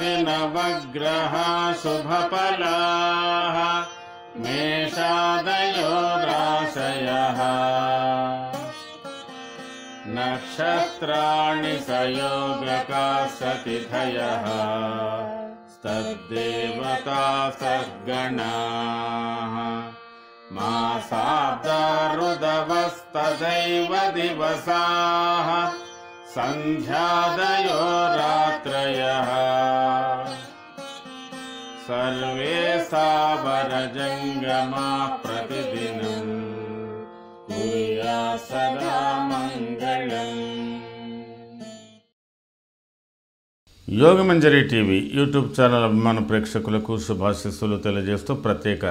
आदित्यादिनवग्रह शुभफलाः मेषादयो राशयः नक्षत्राणि संयोगकाः सतिथयः तद्देवता सद्गणाः मासाब्दा ऋदवस्तदैव दिवसाः सन्ध्यादयो रात्रयः सर्वे सावरजङ्गमा प्रतिदिनं कुर्यात् सदा मङ्गलम्। యోగమంజరి టీవీ యూట్యూబ్ ఛానల్ అభిమాన ప్రేక్షకులకు శుభాశీస్సులు తెలియజేస్తూ ప్రత్యేక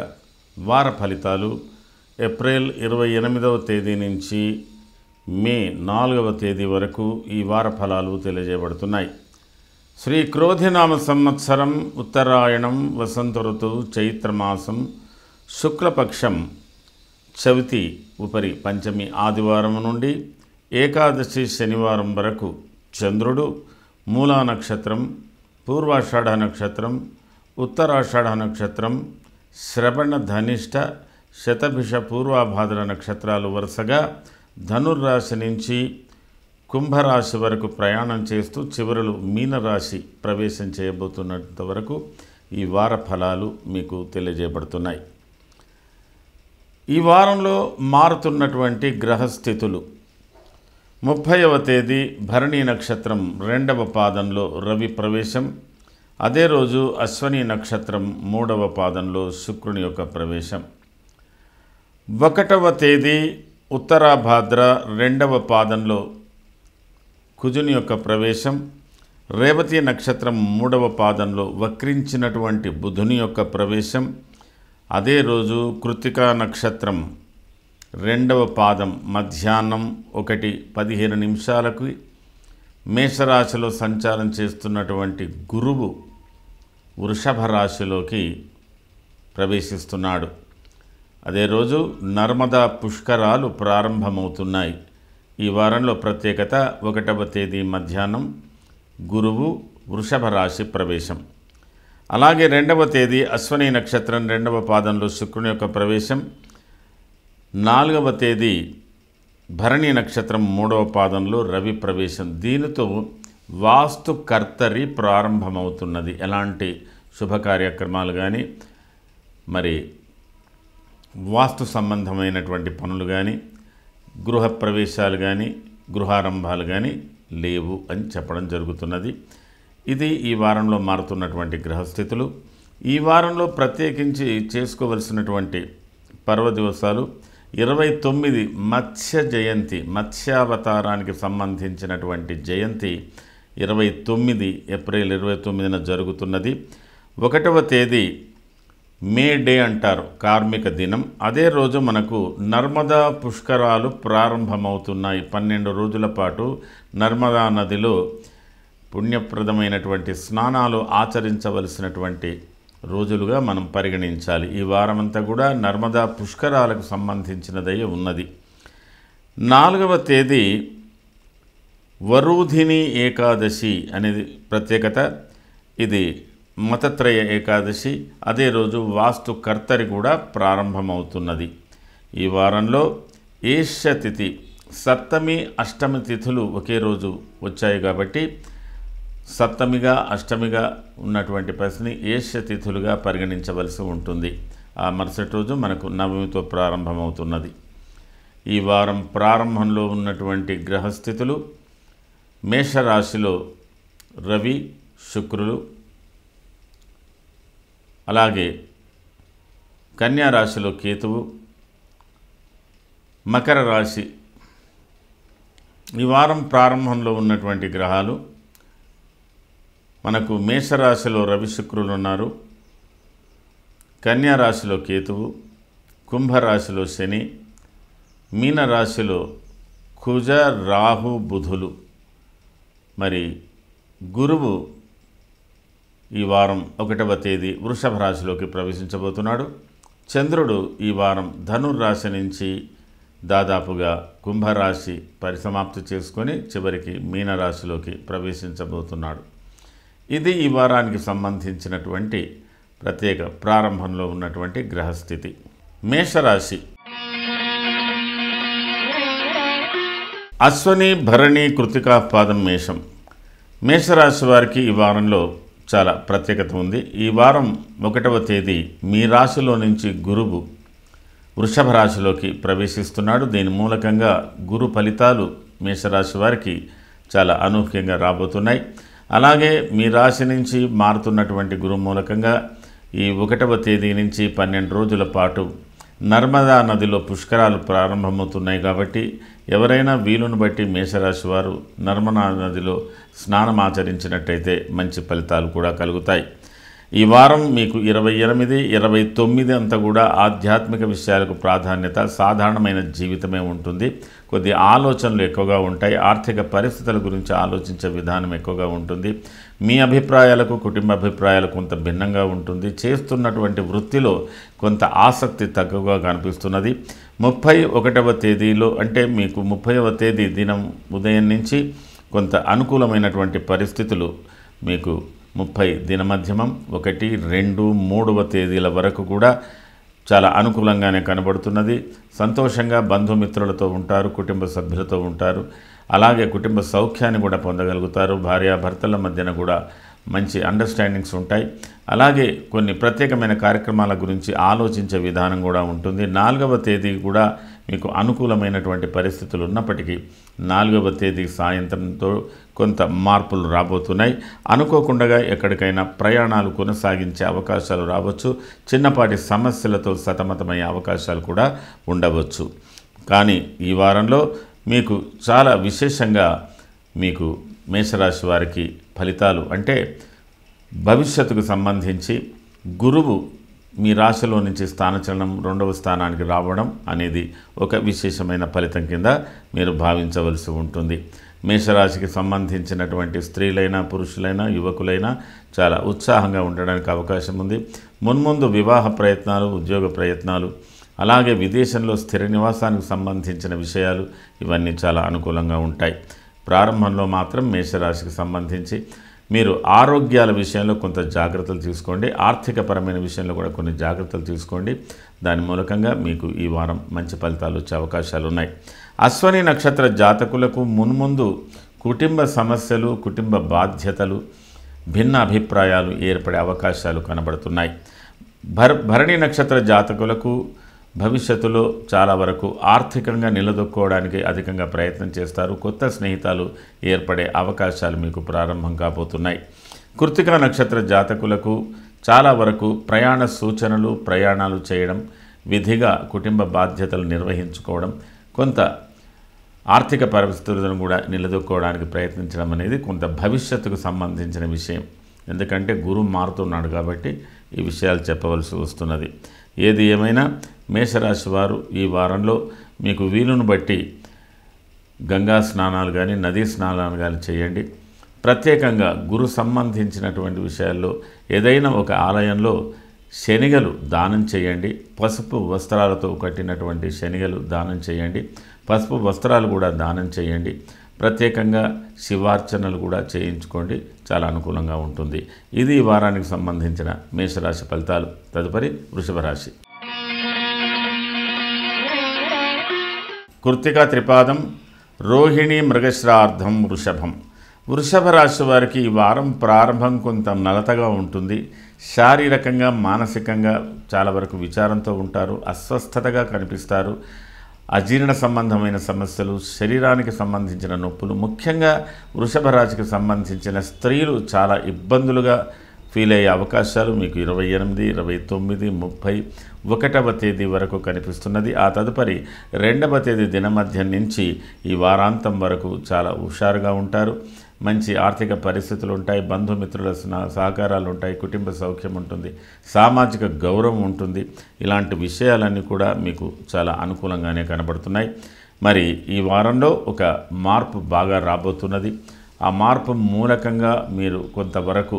వార ఫలితాలు ఏప్రిల్ 28వ తేదీ నుంచి మే 4వ తేదీ వరకు ఈ వార ఫలాలు తెలియజేయబడుతున్నాయి. శ్రీ క్రోధినామ సంవత్సరం ఉత్తరాయణం వసంత ఋతువు చైత్రమాసం శుక్లపక్షం చవితి ఉపరి పంచమి ఆదివారం నుండి ఏకాదశి శనివారం వరకు చంద్రుడు మూలా నక్షత్రం, పూర్వాషాఢ నక్షత్రం, ఉత్తరాషాఢ నక్షత్రం, శ్రవణ ధనిష్ట శతభిష పూర్వాభాద్ర నక్షత్రాలు వరుసగా ధనుర్రాశి నుంచి కుంభరాశి వరకు ప్రయాణం చేస్తూ చివరలు మీనరాశి ప్రవేశం చేయబోతున్నంత వరకు ఈ వార ఫలాలు మీకు తెలియజేయబడుతున్నాయి. ఈ వారంలో మారుతున్నటువంటి గ్రహస్థితులు 30వ తేదీ భరణి నక్షత్రం 2వ పాదంలో రవి ప్రవేశం, అదే రోజు అశ్వని నక్షత్రం 3వ పాదంలో శుక్రుని యొక్క ప్రవేశం. 1వ తేదీ ఉత్తరాభాద్ర 2వ పాదంలో కుజుని యొక్క ప్రవేశం, రేవతి నక్షత్రం 3వ పాదంలో వక్రించినటువంటి బుధుని యొక్క ప్రవేశం, అదే రోజు కృత్తికా నక్షత్రం 2వ పాదం మధ్యాహ్నం 1:15 మేషరాశిలో సంచారం చేస్తున్నటువంటి గురువు వృషభ రాశిలోకి ప్రవేశిస్తున్నాడు. అదే రోజు నర్మదా పుష్కరాలు ప్రారంభమవుతున్నాయి. ఈ వారంలో ప్రత్యేకత 1వ తేదీ మధ్యాహ్నం గురువు వృషభ రాశి ప్రవేశం. అలాగే 2వ తేదీ అశ్వని నక్షత్రం 2వ పాదంలో శుక్రుని యొక్క ప్రవేశం, 4వ తేదీ భరణి నక్షత్రం 3వ పాదంలో రవి ప్రవేశం. దీనితో వాస్తు కర్తరి ప్రారంభమవుతున్నది. ఎలాంటి శుభకార్యక్రమాలు కానీ మరి వాస్తు సంబంధమైనటువంటి పనులు కానీ గృహ ప్రవేశాలు కానీ గృహారంభాలు కానీ లేవు అని చెప్పడం జరుగుతున్నది. ఇది ఈ వారంలో మారుతున్నటువంటి గ్రహస్థితులు. ఈ వారంలో ప్రత్యేకించి చేసుకోవలసినటువంటి పర్వదివసాలు 29 మత్స్య జయంతి, మత్స్యావతారానికి సంబంధించినటువంటి జయంతి 29 ఏప్రిల్ 29న జరుగుతున్నది. 1వ తేదీ మే డే అంటారు, కార్మిక దినం. అదే రోజు మనకు నర్మదా పుష్కరాలు ప్రారంభమవుతున్నాయి. 12 రోజుల పాటు నర్మదా నదిలో పుణ్యప్రదమైనటువంటి స్నానాలు ఆచరించవలసినటువంటి రోజులుగా మనం పరిగణించాలి. ఈ వారమంతా కూడా నర్మదా పుష్కరాలకు సంబంధించినదై ఉన్నది. 4వ తేదీ వరూధిని ఏకాదశి అనేది ప్రత్యేకత. ఇది మతత్రయ ఏకాదశి. అదే రోజు వాస్తు కర్తరి కూడా ప్రారంభమవుతున్నది. ఈ వారంలో ఏష్య తిథి, సప్తమి అష్టమి తిథులు ఒకే రోజు వచ్చాయి కాబట్టి సప్తమిగా అష్టమిగా ఉన్నటువంటి పరిస్థితిని ఏష్య తిథులుగా పరిగణించవలసి ఉంటుంది. ఆ మరుసటి రోజు మనకు నవమితో ప్రారంభమవుతున్నది. ఈ వారం ప్రారంభంలో ఉన్నటువంటి గ్రహస్థితులు మేషరాశిలో రవి శుక్రులు, అలాగే కన్యా రాశిలో కేతువు, మకర రాశి. ఈ వారం ప్రారంభంలో ఉన్నటువంటి గ్రహాలు మనకు మేషరాశిలో రవి శుక్రులు ఉన్నారు, కన్యా రాశిలో కేతువు, కుంభరాశిలో శని, మీనరాశిలో కుజ రాహు బుధులు. మరి గురువు ఈ వారం 1వ తేదీ వృషభ రాశిలోకి ప్రవేశించబోతున్నాడు. చంద్రుడు ఈ వారం ధనుర్రాశి నుంచి దాదాపుగా కుంభరాశి పరిసమాప్తి చేసుకొని చివరికి మీనరాశిలోకి ప్రవేశించబోతున్నాడు. ఇది ఈ వారానికి సంబంధించినటువంటి ప్రత్యేక ప్రారంభంలో ఉన్నటువంటి గ్రహస్థితి. మేషరాశి. అశ్వని, భరణి, కృతికా పాదం మేషం. మేషరాశి వారికి ఈ వారంలో చాలా ప్రత్యేకత ఉంది. ఈ వారం 1వ తేదీ మీ రాశిలో నుంచి గురువు వృషభ రాశిలోకి ప్రవేశిస్తున్నాడు. దీని మూలకంగా గురు ఫలితాలు మేషరాశి వారికి చాలా అనూహ్యంగా రాబోతున్నాయి. అలాగే మీ రాశి నుంచి మారుతున్నటువంటి గురు మూలకంగా ఈ 1వ తేదీ నుంచి 12 రోజుల పాటు నర్మదా నదిలో పుష్కరాలు ప్రారంభమవుతున్నాయి. కాబట్టి ఎవరైనా వీలును బట్టి మేషరాశి వారు నర్మదా నదిలో స్నానం ఆచరించినట్టయితే మంచి ఫలితాలు కూడా కలుగుతాయి. ఈ వారం మీకు 28, 29 అంతా కూడా ఆధ్యాత్మిక విషయాలకు ప్రాధాన్యత, సాధారణమైన జీవితమే ఉంటుంది. కొద్ది ఆలోచనలు ఎక్కువగా ఉంటాయి. ఆర్థిక పరిస్థితుల గురించి ఆలోచించే విధానం ఎక్కువగా ఉంటుంది. మీ అభిప్రాయాలకు కుటుంబ అభిప్రాయాలకు కొంత భిన్నంగా ఉంటుంది. చేస్తున్నటువంటి వృత్తిలో కొంత ఆసక్తి తక్కువగా కనిపిస్తున్నది. 31వ తేదీలో అంటే మీకు 30వ తేదీ దినం ఉదయం నుంచి కొంత అనుకూలమైనటువంటి పరిస్థితులు మీకు 30 దినమధ్యమం 1, 2, 3వ తేదీల వరకు కూడా చాలా అనుకూలంగానే కనబడుతున్నది. సంతోషంగా బంధుమిత్రులతో ఉంటారు, కుటుంబ సభ్యులతో ఉంటారు. అలాగే కుటుంబ సౌఖ్యాన్ని కూడా పొందగలుగుతారు. భార్యాభర్తల మధ్యన కూడా మంచి అండర్స్టాండింగ్స్ ఉంటాయి. అలాగే కొన్ని ప్రత్యేకమైన కార్యక్రమాల గురించి ఆలోచించే విధానం కూడా ఉంటుంది. 4వ తేదీ కూడా మీకు అనుకూలమైనటువంటి పరిస్థితులు ఉన్నప్పటికీ 4వ తేదీ సాయంత్రంతో కొంత మార్పులు రాబోతున్నాయి. అనుకోకుండా ఎక్కడికైనా ప్రయాణాలు కొనసాగించే అవకాశాలు రావచ్చు. చిన్నపాటి సమస్యలతో సతమతమయ్యే అవకాశాలు కూడా ఉండవచ్చు. కానీ ఈ వారంలో మీకు చాలా విశేషంగా మీకు మేషరాశి వారికి ఫలితాలు అంటే భవిష్యత్తుకు సంబంధించి గురువు మీ రాశిలో నుంచి స్థానచలనం 2వ స్థానానికి రావడం అనేది ఒక విశేషమైన ఫలితం కింద మీరు భావించవలసి ఉంటుంది. మేషరాశికి సంబంధించినటువంటి స్త్రీలైనా, పురుషులైనా, యువకులైనా చాలా ఉత్సాహంగా ఉండడానికి అవకాశం ఉంది. మున్ముందు వివాహ ప్రయత్నాలు, ఉద్యోగ ప్రయత్నాలు, అలాగే విదేశంలో స్థిర నివాసానికి సంబంధించిన విషయాలు ఇవన్నీ చాలా అనుకూలంగా ఉంటాయి. ప్రారంభంలో మాత్రం మేషరాశికి సంబంధించి మీరు ఆరోగ్యాల విషయంలో కొంత జాగ్రత్తలు తీసుకోండి. ఆర్థికపరమైన విషయంలో కూడా కొన్ని జాగ్రత్తలు తీసుకోండి. దాని మూలకంగా మీకు ఈ వారం మంచి ఫలితాలు వచ్చే అవకాశాలు ఉన్నాయి. అశ్వని నక్షత్ర జాతకులకు మున్ముందు కుటుంబ సమస్యలు, కుటుంబ బాధ్యతలు, భిన్న అభిప్రాయాలు ఏర్పడే అవకాశాలు కనబడుతున్నాయి. భరణి నక్షత్ర జాతకులకు భవిష్యత్తులో చాలా వరకు ఆర్థికంగా నిలదొక్కోవడానికి అధికంగా ప్రయత్నం చేస్తారు. కొత్త స్నేహితాలు ఏర్పడే అవకాశాలు మీకు ప్రారంభం కాబోతున్నాయి. కృత్తికా నక్షత్ర జాతకులకు చాలా వరకు ప్రయాణ సూచనలు, ప్రయాణాలు చేయడం, విధిగా కుటుంబ బాధ్యతలు నిర్వహించుకోవడం, కొంత ఆర్థిక పరిస్థితులను కూడా నిలదొక్కోవడానికి ప్రయత్నించడం అనేది కొంత భవిష్యత్తుకు సంబంధించిన విషయం. ఎందుకంటే గురువు మారుతున్నాడు కాబట్టి ఈ విషయాలు చెప్పవలసి వస్తున్నది. ఏది ఏమైనా మేషరాశి వారు ఈ వారంలో మీకు వీలును బట్టి గంగా స్నానాలు కానీ, నదీ స్నానాలు కానీ చేయండి. ప్రత్యేకంగా గురు సంబంధించినటువంటి విషయాల్లో ఏదైనా ఒక ఆలయంలో శనిగలు దానం చేయండి. పసుపు వస్త్రాలతో కట్టినటువంటి శనిగలు దానం చేయండి. పసుపు వస్త్రాలు కూడా దానం చేయండి. ప్రత్యేకంగా శివార్చనలు కూడా చేయించుకోండి. చాలా అనుకూలంగా ఉంటుంది. ఇది ఈ వారానికి సంబంధించిన మేషరాశి ఫలితాలు. తదుపరి వృషభ రాశి. కృత్తికా త్రిపాదం, రోహిణి, మృగశ్రార్థం, వృషభం. వృషభ రాశి వారికి ఈ వారం ప్రారంభం కొంత నలతగా ఉంటుంది. శారీరకంగా, మానసికంగా చాలా వరకు విచారంతో ఉంటారు. అస్వస్థతగా కనిపిస్తారు. అజీర్ణ సంబంధమైన సమస్యలు, శరీరానికి సంబంధించిన నొప్పులు, ముఖ్యంగా వృషభ రాశికి సంబంధించిన స్త్రీలు చాలా ఇబ్బందులుగా ఫీల్ అయ్యే అవకాశాలు మీకు 28, 29, 30, 1వ తేదీ వరకు కనిపిస్తున్నది. ఆ తదుపరి 2వ తేదీ దినమధ్యం నుంచి ఈ వారాంతం వరకు చాలా హుషారుగా ఉంటారు. మంచి ఆర్థిక పరిస్థితులు ఉంటాయి. బంధుమిత్రుల సహకారాలు ఉంటాయి. కుటుంబ సౌఖ్యం ఉంటుంది. సామాజిక గౌరవం ఉంటుంది. ఇలాంటి విషయాలన్నీ కూడా మీకు చాలా అనుకూలంగానే కనబడుతున్నాయి. మరి ఈ వారంలో ఒక మార్పు బాగా రాబోతున్నది. ఆ మార్పు మూలకంగా మీరు కొంతవరకు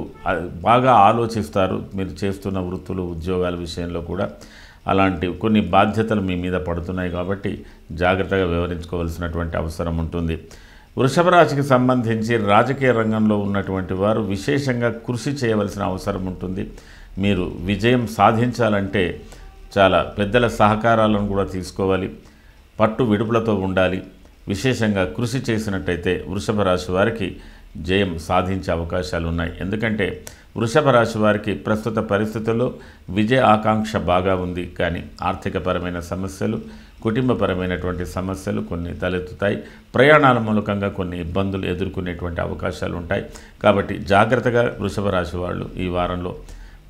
బాగా ఆలోచిస్తారు. మీరు చేస్తున్న వృత్తులు, ఉద్యోగాల విషయంలో కూడా అలాంటి కొన్ని బాధ్యతలు మీ మీద పడుతున్నాయి కాబట్టి జాగ్రత్తగా వ్యవహరించుకోవాల్సినటువంటి అవసరం ఉంటుంది. వృషభ రాశికి సంబంధించి రాజకీయ రంగంలో ఉన్నటువంటి వారు విశేషంగా కృషి చేయవలసిన అవసరం ఉంటుంది. మీరు విజయం సాధించాలంటే చాలా పెద్దల సహకారాలను కూడా తీసుకోవాలి, పట్టు విడుపులతో ఉండాలి. విశేషంగా కృషి చేసినట్టయితే వృషభ రాశి వారికి జయం సాధించే అవకాశాలు ఉన్నాయి. ఎందుకంటే వృషభ రాశి వారికి ప్రస్తుత పరిస్థితుల్లో విజయ ఆకాంక్ష బాగా ఉంది, కానీ ఆర్థికపరమైన సమస్యలు, కుటుంబపరమైనటువంటి సమస్యలు కొన్ని తలెత్తుతాయి. ప్రయాణాల మూలకంగా కొన్ని ఇబ్బందులు ఎదుర్కొనేటువంటి అవకాశాలు ఉంటాయి. కాబట్టి జాగ్రత్తగా వృషభ రాశి వాళ్ళు ఈ వారంలో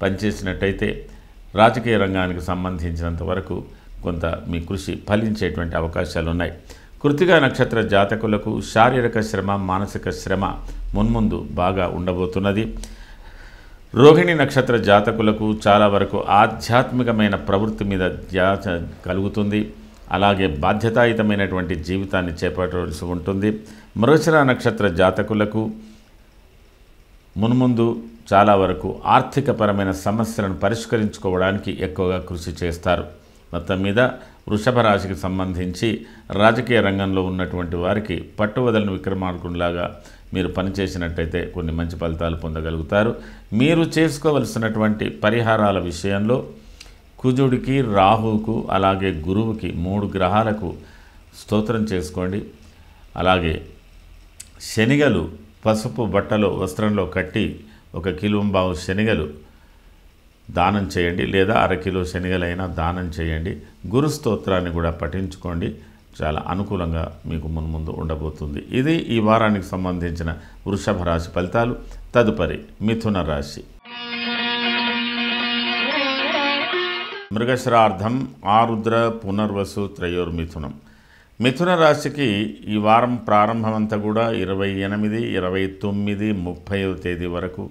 పనిచేసినట్టయితే రాజకీయ రంగానికి సంబంధించినంత వరకు కొంత మీ కృషి ఫలించేటువంటి అవకాశాలు ఉన్నాయి. కృత్తికా నక్షత్ర జాతకులకు శారీరక శ్రమ, మానసిక శ్రమ మున్ముందు బాగా ఉండబోతున్నది. రోహిణి నక్షత్ర జాతకులకు చాలా వరకు ఆధ్యాత్మికమైన ప్రవృత్తి మీద ధ్యాస కలుగుతుంది. అలాగే బాధ్యతాయుతమైనటువంటి జీవితాన్ని చేపట్టవలసి ఉంటుంది. మృగశిర నక్షత్ర జాతకులకు మున్ముందు చాలా వరకు ఆర్థికపరమైన సమస్యలను పరిష్కరించుకోవడానికి ఎక్కువగా కృషి చేస్తారు. మొత్తం మీద వృషభ రాశికి సంబంధించి రాజకీయ రంగంలో ఉన్నటువంటి వారికి పట్టువదలని విక్రమార్కునిలాగా మీరు పనిచేసినట్టయితే కొన్ని మంచి ఫలితాలు పొందగలుగుతారు. మీరు చేసుకోవలసినటువంటి పరిహారాల విషయంలో కుజుడికి, రాహువుకు, అలాగే గురువుకి 3 గ్రహాలకు స్తోత్రం చేసుకోండి. అలాగే శనిగలు పసుపు బట్టలో వస్త్రంలో కట్టి 1 కిలోంబావు శనిగలు దానం చేయండి, లేదా 1/2 కిలో శనిగలైనా దానం చేయండి. గురు స్తోత్రాన్ని కూడా పఠించుకోండి. చాలా అనుకూలంగా మీకు మున్ముందు ఉండబోతుంది. ఇది ఈ వారానికి సంబంధించిన వృషభ రాశి ఫలితాలు. తదుపరి మిథున రాశి. మృగశిరార్థం, ఆరుద్ర, పునర్వసు, త్రయోర్మిథునం. మిథున రాశికి ఈ వారం ప్రారంభమంతా కూడా 28, 29, 30వ తేదీ వరకు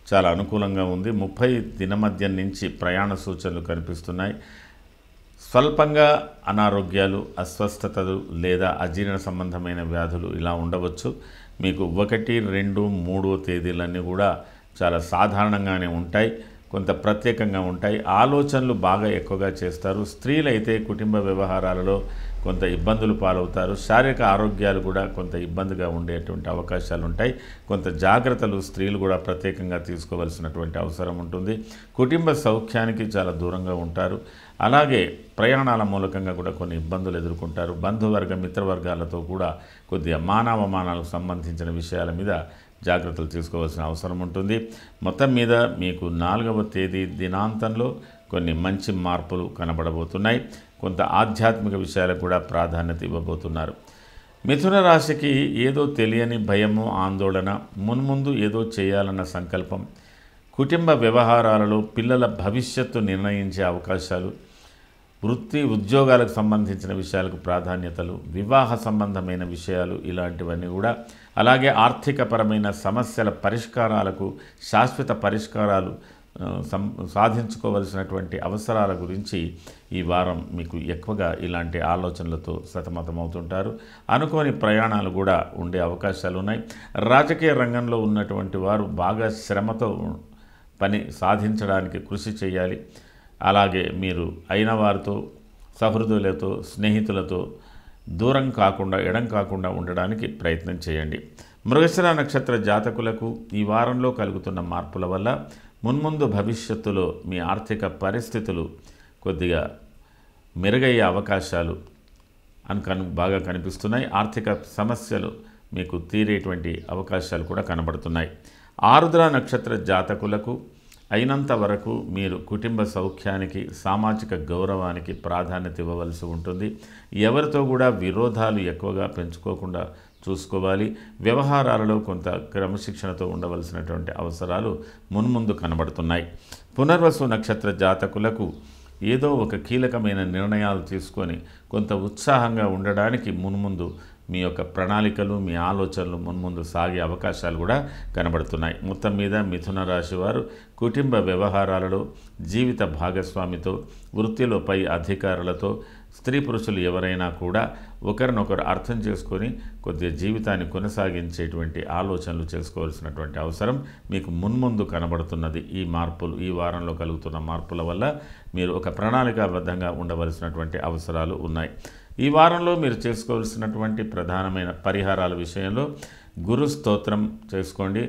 చాలా అనుకూలంగా ఉంది. 30 దినమధ్యం నుంచి ప్రయాణ సూచనలు కనిపిస్తున్నాయి. స్వల్పంగా అనారోగ్యాలు, అస్వస్థతలు లేదా అజీర్ణ సంబంధమైన వ్యాధులు ఇలా ఉండవచ్చు. మీకు 1, 2, 3వ తేదీలన్నీ కూడా చాలా సాధారణంగానే ఉంటాయి, కొంత ప్రత్యేకంగా ఉంటాయి. ఆలోచనలు బాగా ఎక్కువగా చేస్తారు. స్త్రీలైతే కుటుంబ వ్యవహారాలలో కొంత ఇబ్బందులు పాలవుతారు. శారీరక ఆరోగ్యాలు కూడా కొంత ఇబ్బందిగా ఉండేటువంటి అవకాశాలు ఉంటాయి. కొంత జాగ్రత్తలు స్త్రీలు కూడా ప్రత్యేకంగా తీసుకోవాల్సినటువంటి అవసరం ఉంటుంది. కుటుంబ సౌఖ్యానికి చాలా దూరంగా ఉంటారు. అలాగే ప్రయాణాల మూలకంగా కూడా కొన్ని ఇబ్బందులు ఎదుర్కొంటారు. బంధువర్గ, మిత్రవర్గాలతో కూడా కొద్దిగా మానవమానాలకు సంబంధించిన విషయాల మీద జాగ్రత్తలు తీసుకోవాల్సిన అవసరం ఉంటుంది. మొత్తం మీద మీకు 4వ తేదీ దినాంతంలో కొన్ని మంచి మార్పులు కనబడబోతున్నాయి. కొంత ఆధ్యాత్మిక విషయాలకు కూడా ప్రాధాన్యత ఇవ్వబోతున్నారు. మిథున రాశికి ఏదో తెలియని భయము, ఆందోళన, మున్ముందు ఏదో చేయాలన్న సంకల్పం, కుటుంబ వ్యవహారాలలో పిల్లల భవిష్యత్తు నిర్ణయించే అవకాశాలు, వృత్తి ఉద్యోగాలకు సంబంధించిన విషయాలకు ప్రాధాన్యతలు, వివాహ సంబంధమైన విషయాలు ఇలాంటివన్నీ కూడా, అలాగే ఆర్థికపరమైన సమస్యల పరిష్కారాలకు శాశ్వత పరిష్కారాలు సాధించుకోవలసినటువంటి అవసరాల గురించి ఈ వారం మీకు ఎక్కువగా ఇలాంటి ఆలోచనలతో సతమతమవుతుంటారు. అనుకోని ప్రయాణాలు కూడా ఉండే అవకాశాలు ఉన్నాయి. రాజకీయ రంగంలో ఉన్నటువంటి వారు బాగా శ్రమతో పని సాధించడానికి కృషి చేయాలి. అలాగే మీరు అయిన వారితో, సహృదయులతో, స్నేహితులతో దూరం కాకుండా, ఎడం కాకుండా ఉండడానికి ప్రయత్నం చేయండి. మృగశిర నక్షత్ర జాతకులకు ఈ వారంలో కలుగుతున్న మార్పుల వల్ల మున్ముందు భవిష్యత్తులో మీ ఆర్థిక పరిస్థితులు కొద్దిగా మెరుగయ్యే అవకాశాలు బాగా కనిపిస్తున్నాయి. ఆర్థిక సమస్యలు మీకు తీరేటువంటి అవకాశాలు కూడా కనబడుతున్నాయి. ఆరుద్ర నక్షత్ర జాతకులకు అయినంత వరకు మీరు కుటుంబ సౌఖ్యానికి, సామాజిక గౌరవానికి ప్రాధాన్యత ఇవ్వవలసి ఉంటుంది. ఎవరితో కూడా విరోధాలు ఎక్కువగా పెంచుకోకుండా చూసుకోవాలి. వ్యవహారాలలో కొంత క్రమశిక్షణతో ఉండవలసినటువంటి అవసరాలు మున్ముందు కనబడుతున్నాయి. పునర్వసు నక్షత్ర జాతకులకు ఏదో ఒక కీలకమైన నిర్ణయాలు తీసుకొని కొంత ఉత్సాహంగా ఉండడానికి మున్ముందు మీ యొక్క ప్రణాళికలు, మీ ఆలోచనలు మున్ముందు సాగే అవకాశాలు కూడా కనబడుతున్నాయి. మొత్తం మీద మిథున రాశి వారు కుటుంబ వ్యవహారాలలో జీవిత భాగస్వామితో, వృత్తిలో పై అధికారులతో, స్త్రీ పురుషులు ఎవరైనా కూడా ఒకరినొకరు అర్థం చేసుకొని కొద్దిగా జీవితాన్ని కొనసాగించేటువంటి ఆలోచనలు చేసుకోవాల్సినటువంటి అవసరం మీకు మున్ముందు కనబడుతున్నది. ఈ మార్పులు, ఈ వారంలో కలుగుతున్న మార్పుల వల్ల మీరు ఒక ప్రణాళికాబద్ధంగా ఉండవలసినటువంటి అవసరాలు ఉన్నాయి. ఈ వారంలో మీరు చేసుకోవాల్సినటువంటి ప్రధానమైన పరిహారాల విషయంలో గురు స్తోత్రం చేసుకోండి,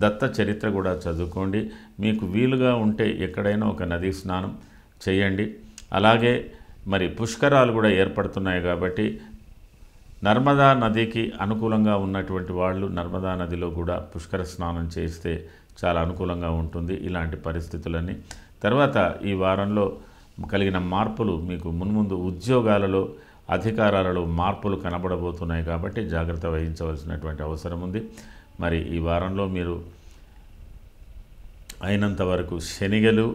దత్త చరిత్ర కూడా చదువుకోండి. మీకు వీలుగా ఉంటే ఎక్కడైనా ఒక నదీ స్నానం చేయండి. అలాగే మరి పుష్కరాలు కూడా ఏర్పడుతున్నాయి కాబట్టి నర్మదా నదికి అనుకూలంగా ఉన్నటువంటి వాళ్ళు నర్మదా నదిలో కూడా పుష్కర స్నానం చేస్తే చాలా అనుకూలంగా ఉంటుంది. ఇలాంటి పరిస్థితులన్నీ తర్వాత ఈ వారంలో కలిగిన మార్పులు మీకు మున్ముందు ఉద్యోగాలలో, అధికారాలలో మార్పులు కనబడబోతున్నాయి కాబట్టి జాగ్రత్త వహించవలసినటువంటి అవసరం ఉంది. మరి ఈ వారంలో మీరు అయినంత వరకు శనిగలు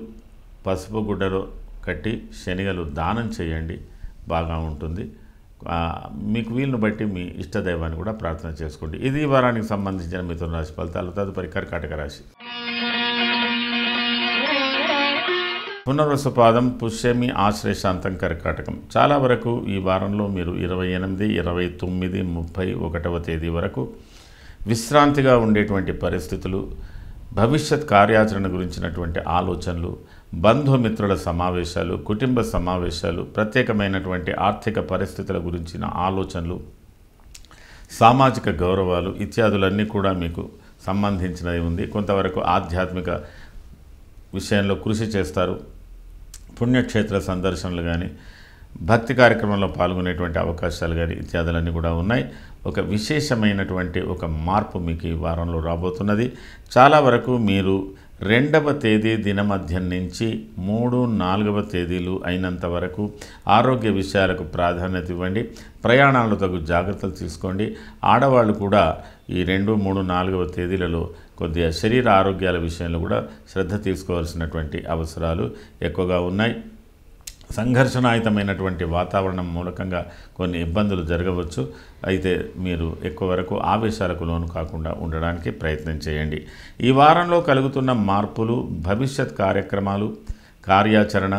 పసుపు గుడ్డలో కట్టి శనిగలు దానం చేయండి, బాగా ఉంటుంది. మీకు వీలును బట్టి మీ ఇష్టదైవాన్ని కూడా ప్రార్థన చేసుకోండి. ఇది ఈ వారానికి సంబంధించిన మిథున రాశి ఫలితాలు. తదుపరి కర్కాటక రాశి. పునర్వసు పాదం, పుష్యమి, ఆశ్లేషాంతం, కర్కాటకం. చాలా వరకు ఈ వారంలో మీరు 28, 29, 31వ తేదీ వరకు విశ్రాంతిగా ఉండేటువంటి పరిస్థితులు, భవిష్యత్ కార్యాచరణ గురించినటువంటి ఆలోచనలు, బంధుమిత్రుల సమావేశాలు, కుటుంబ సమావేశాలు, ప్రత్యేకమైనటువంటి ఆర్థిక పరిస్థితుల గురించిన ఆలోచనలు, సామాజిక గౌరవాలు ఇత్యాదులన్నీ కూడా మీకు సంబంధించినది ఉంది. కొంతవరకు ఆధ్యాత్మిక విషయంలో కృషి చేస్తారు. పుణ్యక్షేత్ర సందర్శనలు కానీ, భక్తి కార్యక్రమంలో పాల్గొనేటువంటి అవకాశాలు కానీ ఇత్యాదులన్నీ కూడా ఉన్నాయి. ఒక విశేషమైనటువంటి ఒక మార్పు మీకు ఈ వారంలో రాబోతున్నది. చాలా వరకు మీరు 2వ తేదీ దినమధ్యం నుంచి 3, 4వ తేదీలు అయినంత వరకు ఆరోగ్య విషయాలకు ప్రాధాన్యత ఇవ్వండి. ప్రయాణాలు తగు జాగ్రత్తలు తీసుకోండి. ఆడవాళ్ళు కూడా ఈ 2, 3, 4వ తేదీలలో కొద్దిగా శరీర ఆరోగ్యాల విషయంలో కూడా శ్రద్ధ తీసుకోవాల్సినటువంటి అవసరాలు ఎక్కువగా ఉన్నాయి. సంఘర్షణాయుతమైనటువంటి వాతావరణం మూలకంగా కొన్ని ఇబ్బందులు జరగవచ్చు. అయితే మీరు ఎక్కువ వరకు ఆవేశాలకు లోను కాకుండా ఉండడానికి ప్రయత్నం చేయండి. ఈ వారంలో కలుగుతున్న మార్పులు, భవిష్యత్ కార్యక్రమాలు, కార్యాచరణ,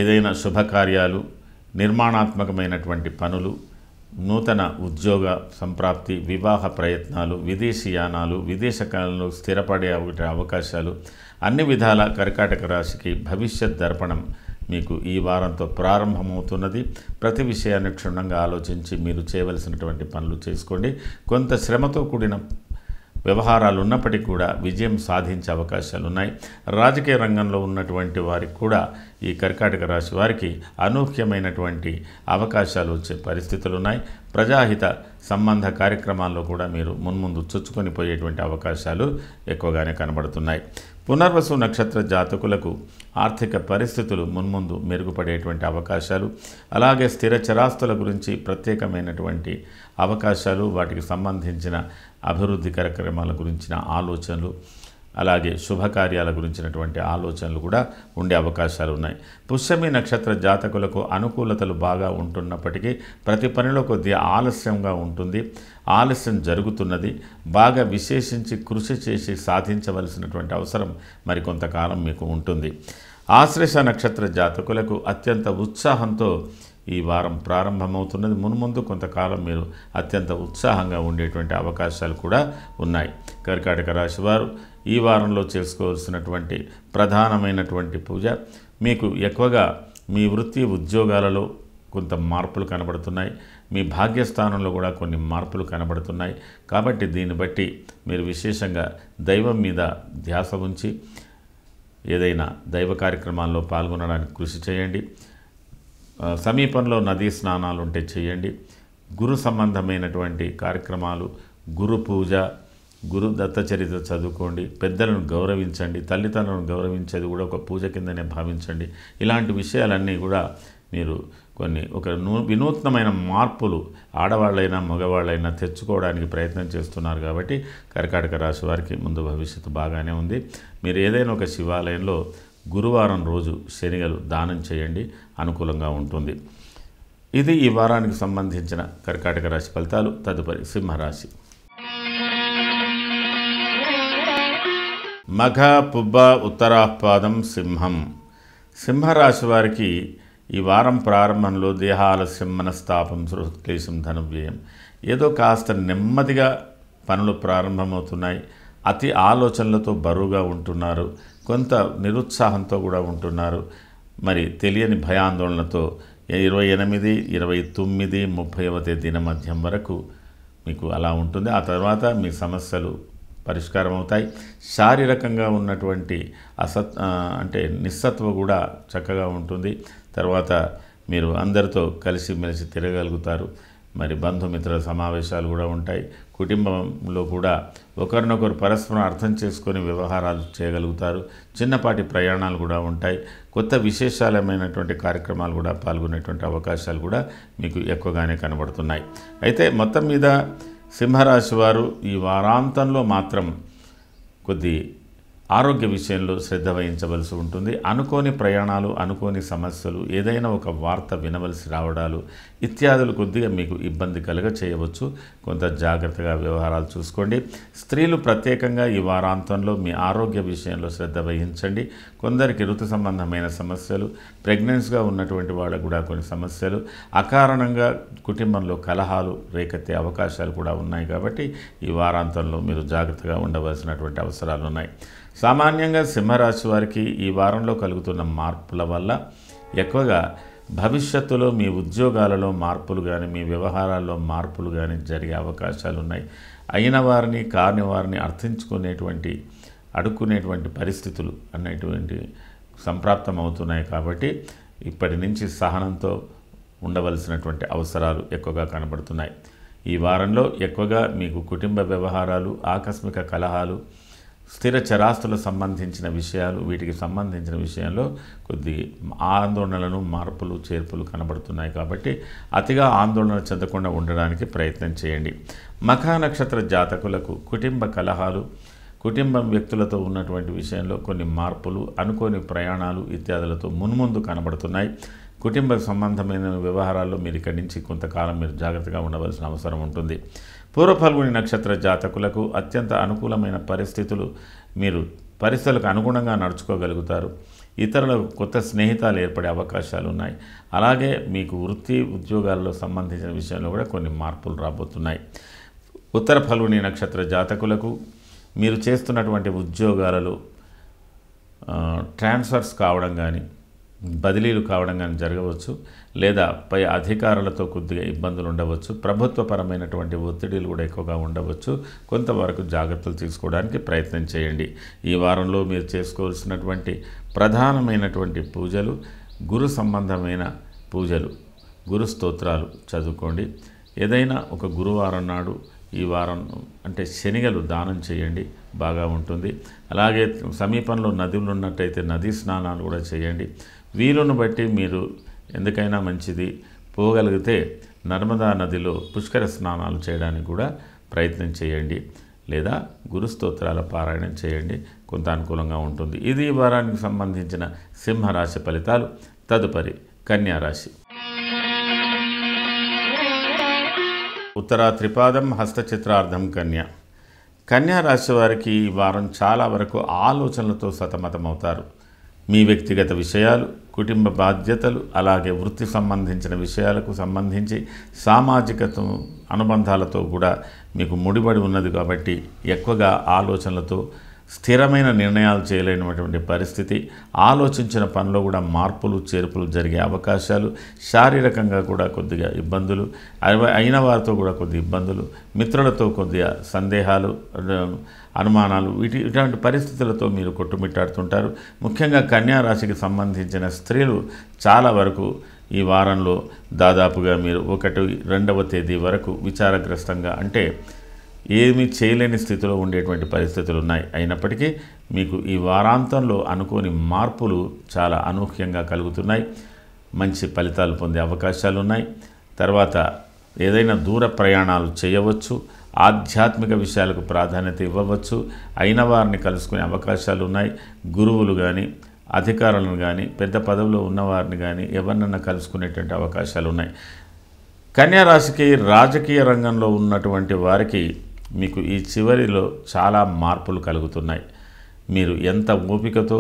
ఏదైనా శుభకార్యాలు, నిర్మాణాత్మకమైనటువంటి పనులు, నూతన ఉద్యోగ సంప్రాప్తి, వివాహ ప్రయత్నాలు, విదేశీయానాలు, విదేశకాలంలో స్థిరపడే అవకాశాలు, అన్ని విధాల కర్కాటక రాశికి భవిష్యత్ దర్పణం మీకు ఈ వారంతో ప్రారంభమవుతున్నది. ప్రతి విషయాన్ని క్షుణ్ణంగా ఆలోచించి మీరు చేయవలసినటువంటి పనులు చేసుకోండి. కొంత శ్రమతో కూడిన వ్యవహారాలు ఉన్నప్పటికీ కూడా విజయం సాధించే అవకాశాలు ఉన్నాయి. రాజకీయ రంగంలో ఉన్నటువంటి వారికి కూడా ఈ కర్కాటక రాశి వారికి అనూహ్యమైనటువంటి అవకాశాలు వచ్చే పరిస్థితులు ఉన్నాయి. ప్రజాహిత సంబంధ కార్యక్రమాల్లో కూడా మీరు మున్ముందు చొచ్చుకొని పోయేటువంటి అవకాశాలు ఎక్కువగానే కనబడుతున్నాయి. పునర్వసు నక్షత్ర జాతకులకు ఆర్థిక పరిస్థితులు మున్ముందు మెరుగుపడేటువంటి అవకాశాలు, అలాగే స్థిర చరాస్తుల గురించి ప్రత్యేకమైనటువంటి అవకాశాలు, వాటికి సంబంధించిన అభివృద్ధి కార్యక్రమాల గురించిన ఆలోచనలు, అలాగే శుభకార్యాల గురించినటువంటి ఆలోచనలు కూడా ఉండే అవకాశాలు ఉన్నాయి. పుష్యమి నక్షత్ర జాతకులకు అనుకూలతలు బాగా ఉంటున్నప్పటికీ ప్రతి పనిలో కొద్దిగా ఆలస్యంగా ఉంటుంది. ఆలస్యం జరుగుతున్నది. బాగా విశేషించి కృషి చేసి సాధించవలసినటువంటి అవసరం మరికొంతకాలం మీకు ఉంటుంది. ఆశ్లేష నక్షత్ర జాతకులకు అత్యంత ఉత్సాహంతో ఈ వారం ప్రారంభమవుతున్నది. మున్ముందు కొంతకాలం మీరు అత్యంత ఉత్సాహంగా ఉండేటువంటి అవకాశాలు కూడా ఉన్నాయి. కర్కాటక రాశి వారు ఈ వారంలో చేసుకోవాల్సినటువంటి ప్రధానమైనటువంటి పూజ, మీకు ఎక్కువగా మీ వృత్తి ఉద్యోగాలలో కొంత మార్పులు కనబడుతున్నాయి. మీ భాగ్యస్థానంలో కూడా కొన్ని మార్పులు కనబడుతున్నాయి. కాబట్టి దీన్ని బట్టి మీరు విశేషంగా దైవం మీద ధ్యాస ఉంచి ఏదైనా దైవ కార్యక్రమాల్లో పాల్గొనడానికి కృషి చేయండి. సమీపంలో నదీ స్నానాలు ఉంటే చేయండి. గురు సంబంధమైనటువంటి కార్యక్రమాలు, గురు పూజ, గురు దత్త చరిత్ర చదువుకోండి. పెద్దలను గౌరవించండి. తల్లిదండ్రులను గౌరవించేది కూడా ఒక పూజ కిందనే భావించండి. ఇలాంటి విషయాలన్నీ కూడా మీరు ఒక వినూత్నమైన మార్పులు ఆడవాళ్ళైనా మగవాళ్ళైనా తెచ్చుకోవడానికి ప్రయత్నం చేస్తున్నారు. కాబట్టి కర్కాటక రాశి వారికి ముందు భవిష్యత్తు బాగానే ఉంది. మీరు ఏదైనా ఒక శివాలయంలో గురువారం రోజు శనిగలు దానం చేయండి, అనుకూలంగా ఉంటుంది. ఇది ఈ వారానికి సంబంధించిన కర్కాటక రాశి ఫలితాలు. తదుపరి సింహరాశి. మఘ, పుబ్బ, ఉత్తరాపాదం, సింహం. సింహరాశి వారికి ఈ వారం ప్రారంభంలో దేహాలస్యం, మనస్తాపం, క్లేశం, ధనవ్యయం, ఏదో కాస్త నెమ్మదిగా పనులు ప్రారంభమవుతున్నాయి. అతి ఆలోచనలతో బరువుగా ఉంటున్నారు, కొంత నిరుత్సాహంతో కూడా ఉంటున్నారు. మరి తెలియని భయాందోళనతో 28, 29, 30వ తేదీన మధ్యం వరకు మీకు అలా ఉంటుంది. ఆ తర్వాత మీ సమస్యలు పరిష్కారం అవుతాయి. శారీరకంగా ఉన్నటువంటి అంటే నిస్సత్వ కూడా చక్కగా ఉంటుంది. తర్వాత మీరు అందరితో కలిసిమెలిసి తిరగలుగుతారు. మరి బంధుమిత్రుల సమావేశాలు కూడా ఉంటాయి. కుటుంబంలో కూడా ఒకరినొకరు పరస్పరం అర్థం చేసుకొని వ్యవహారాలు చేయగలుగుతారు. చిన్నపాటి ప్రయాణాలు కూడా ఉంటాయి. కొత్త విశేషాలమైనటువంటి కార్యక్రమాలు కూడా పాల్గొనేటువంటి అవకాశాలు కూడా మీకు ఎక్కువగానే కనబడుతున్నాయి. అయితే మొత్తం మీద సింహరాశి వారు ఈ వారాంతంలో మాత్రం కొద్ది ఆరోగ్య విషయంలో శ్రద్ధ వహించవలసి ఉంటుంది. అనుకోని ప్రయాణాలు, అనుకోని సమస్యలు, ఏదైనా ఒక వార్త వినవలసి రావడాలు ఇత్యాదులు కొద్దిగా మీకు ఇబ్బంది కలుగ చేయవచ్చు. కొంత జాగ్రత్తగా వ్యవహారాలు చూసుకోండి. స్త్రీలు ప్రత్యేకంగా ఈ వారాంతంలో మీ ఆరోగ్య విషయంలో శ్రద్ధ వహించండి. కొందరికి ఋతు సంబంధమైన సమస్యలు, ప్రెగ్నెన్సీగా ఉన్నటువంటి వాళ్ళకు కూడా కొన్ని సమస్యలు, అకారణంగా కుటుంబంలో కలహాలు రేకెత్తే అవకాశాలు కూడా ఉన్నాయి. కాబట్టి ఈ వారాంతంలో మీరు జాగ్రత్తగా ఉండవలసినటువంటి అవసరాలు ఉన్నాయి. సామాన్యంగా సింహరాశి వారికి ఈ వారంలో కలుగుతున్న మార్పుల వల్ల ఎక్కువగా భవిష్యత్తులో మీ ఉద్యోగాలలో మార్పులు కానీ, మీ వ్యవహారాల్లో మార్పులు కానీ జరిగే అవకాశాలు ఉన్నాయి. అయిన వారిని కాని వారిని అడుక్కునేటువంటి పరిస్థితులు అనేటువంటి సంప్రాప్తం అవుతున్నాయి. కాబట్టి ఇప్పటి నుంచి సహనంతో ఉండవలసినటువంటి అవసరాలు ఎక్కువగా కనబడుతున్నాయి. ఈ వారంలో ఎక్కువగా మీకు కుటుంబ వ్యవహారాలు, ఆకస్మిక కలహాలు, స్థిర చరాస్తులకు సంబంధించిన విషయాలు, వీటికి సంబంధించిన విషయంలో కొద్ది ఆందోళనలను, మార్పులు, చేర్పులు కనబడుతున్నాయి. కాబట్టి అతిగా ఆందోళన చెందకుండా ఉండడానికి ప్రయత్నం చేయండి. మఖా నక్షత్ర జాతకులకు కుటుంబ కలహాలు, కుటుంబం వ్యక్తులతో ఉన్నటువంటి విషయంలో కొన్ని మార్పులు, అనుకోని ప్రయాణాలు ఇత్యాదులతో మున్ముందు కనబడుతున్నాయి. కుటుంబ సంబంధమైన వ్యవహారాల్లో మీరు ఇక్కడి నుంచి కొంతకాలం మీరు జాగ్రత్తగా ఉండవలసిన అవసరం ఉంటుంది. పూర్వ ఫల్గుని నక్షత్ర జాతకులకు అత్యంత అనుకూలమైన పరిస్థితులు, మీరు పరిస్థితులకు అనుగుణంగా నడుచుకోగలుగుతారు. ఇతరులకు కొత్త స్నేహితాలు ఏర్పడే అవకాశాలు ఉన్నాయి. అలాగే మీకు వృత్తి ఉద్యోగాల్లో సంబంధించిన విషయంలో కూడా కొన్ని మార్పులు రాబోతున్నాయి. ఉత్తర ఫల్గుని నక్షత్ర జాతకులకు మీరు చేస్తున్నటువంటి ఉద్యోగాలలో ట్రాన్స్ఫర్స్ కావడం కానీ, బదిలీలు కావడం కానీ జరగవచ్చు. లేదా పై అధికారులతో కొద్దిగా ఇబ్బందులు ఉండవచ్చు. ప్రభుత్వపరమైనటువంటి ఒత్తిడిలు కూడా ఎక్కువగా ఉండవచ్చు. కొంతవరకు జాగ్రత్తలు తీసుకోవడానికి ప్రయత్నం చేయండి. ఈ వారంలో మీరు చేసుకోవాల్సినటువంటి ప్రధానమైనటువంటి పూజలు, గురు సంబంధమైన పూజలు, గురు స్తోత్రాలు చదువుకోండి. ఏదైనా ఒక గురువారం నాడు ఈ వారం అంటే శనిగలు దానం చేయండి, బాగా ఉంటుంది. అలాగే సమీపంలో నదులు ఉన్నట్టయితే నదీ స్నానాలు కూడా చేయండి. వీలును బట్టి మీరు ఎందుకైనా మంచిది పోగలిగితే నర్మదా నదిలో పుష్కర స్నానాలు చేయడానికి కూడా ప్రయత్నం చేయండి. లేదా గురు స్తోత్రాల పారాయణం చేయండి, కొంత అనుకూలంగా ఉంటుంది. ఇది ఈ వారానికి సంబంధించిన సింహరాశి ఫలితాలు. తదుపరి కన్యారాశి. ఉత్తరా త్రిపాదం, హస్తచిత్రార్థం కన్య. కన్యారాశి వారికి ఈ వారం చాలా వరకు ఆలోచనలతో సతమతమవుతారు. మీ వ్యక్తిగత విషయాలు, కుటుంబ బాధ్యతలు, అలాగే వృత్తి సంబంధించిన విషయాలకు సంబంధించి సామాజిక అనుబంధాలతో కూడా మీకు ముడిపడి ఉన్నది. కాబట్టి ఎక్కువగా ఆలోచనలతో స్థిరమైన నిర్ణయాలు చేయలేనటువంటి పరిస్థితి, ఆలోచించిన పనిలో కూడా మార్పులు చేర్పులు జరిగే అవకాశాలు, శారీరకంగా కూడా కొద్దిగా ఇబ్బందులు, అయిన వారితో కూడా కొద్ది ఇబ్బందులు, మిత్రులతో కొద్దిగా సందేహాలు, అనుమానాలు, ఇటువంటి పరిస్థితులతో మీరు కొట్టుమిట్టాడుతుంటారు. ముఖ్యంగా కన్యా రాశికి సంబంధించిన స్త్రీలు చాలా వరకు ఈ వారంలో దాదాపుగా మీరు 1, 2వ తేదీ వరకు విచారగ్రస్తంగా అంటే ఏమీ చేయలేని స్థితిలో ఉండేటువంటి పరిస్థితులు ఉన్నాయి. అయినప్పటికీ మీకు ఈ వారాంతంలో అనుకోని మార్పులు చాలా అనూహ్యంగా కలుగుతున్నాయి. మంచి ఫలితాలు పొందే అవకాశాలు ఉన్నాయి. తర్వాత ఏదైనా దూర ప్రయాణాలు చేయవచ్చు, ఆధ్యాత్మిక విషయాలకు ప్రాధాన్యత ఇవ్వవచ్చు, అయిన వారిని కలుసుకునే అవకాశాలు ఉన్నాయి. గురువులు కానీ, అధికారులను కానీ, పెద్ద పదవిలో ఉన్నవారిని కానీ ఎవరినన్నా కలుసుకునేటువంటి అవకాశాలు ఉన్నాయి. కన్యా రాశికి రాజకీయ రంగంలో ఉన్నటువంటి వారికి మీకు ఈ చివరిలో చాలా మార్పులు కలుగుతున్నాయి. మీరు ఎంత ఓపికతో,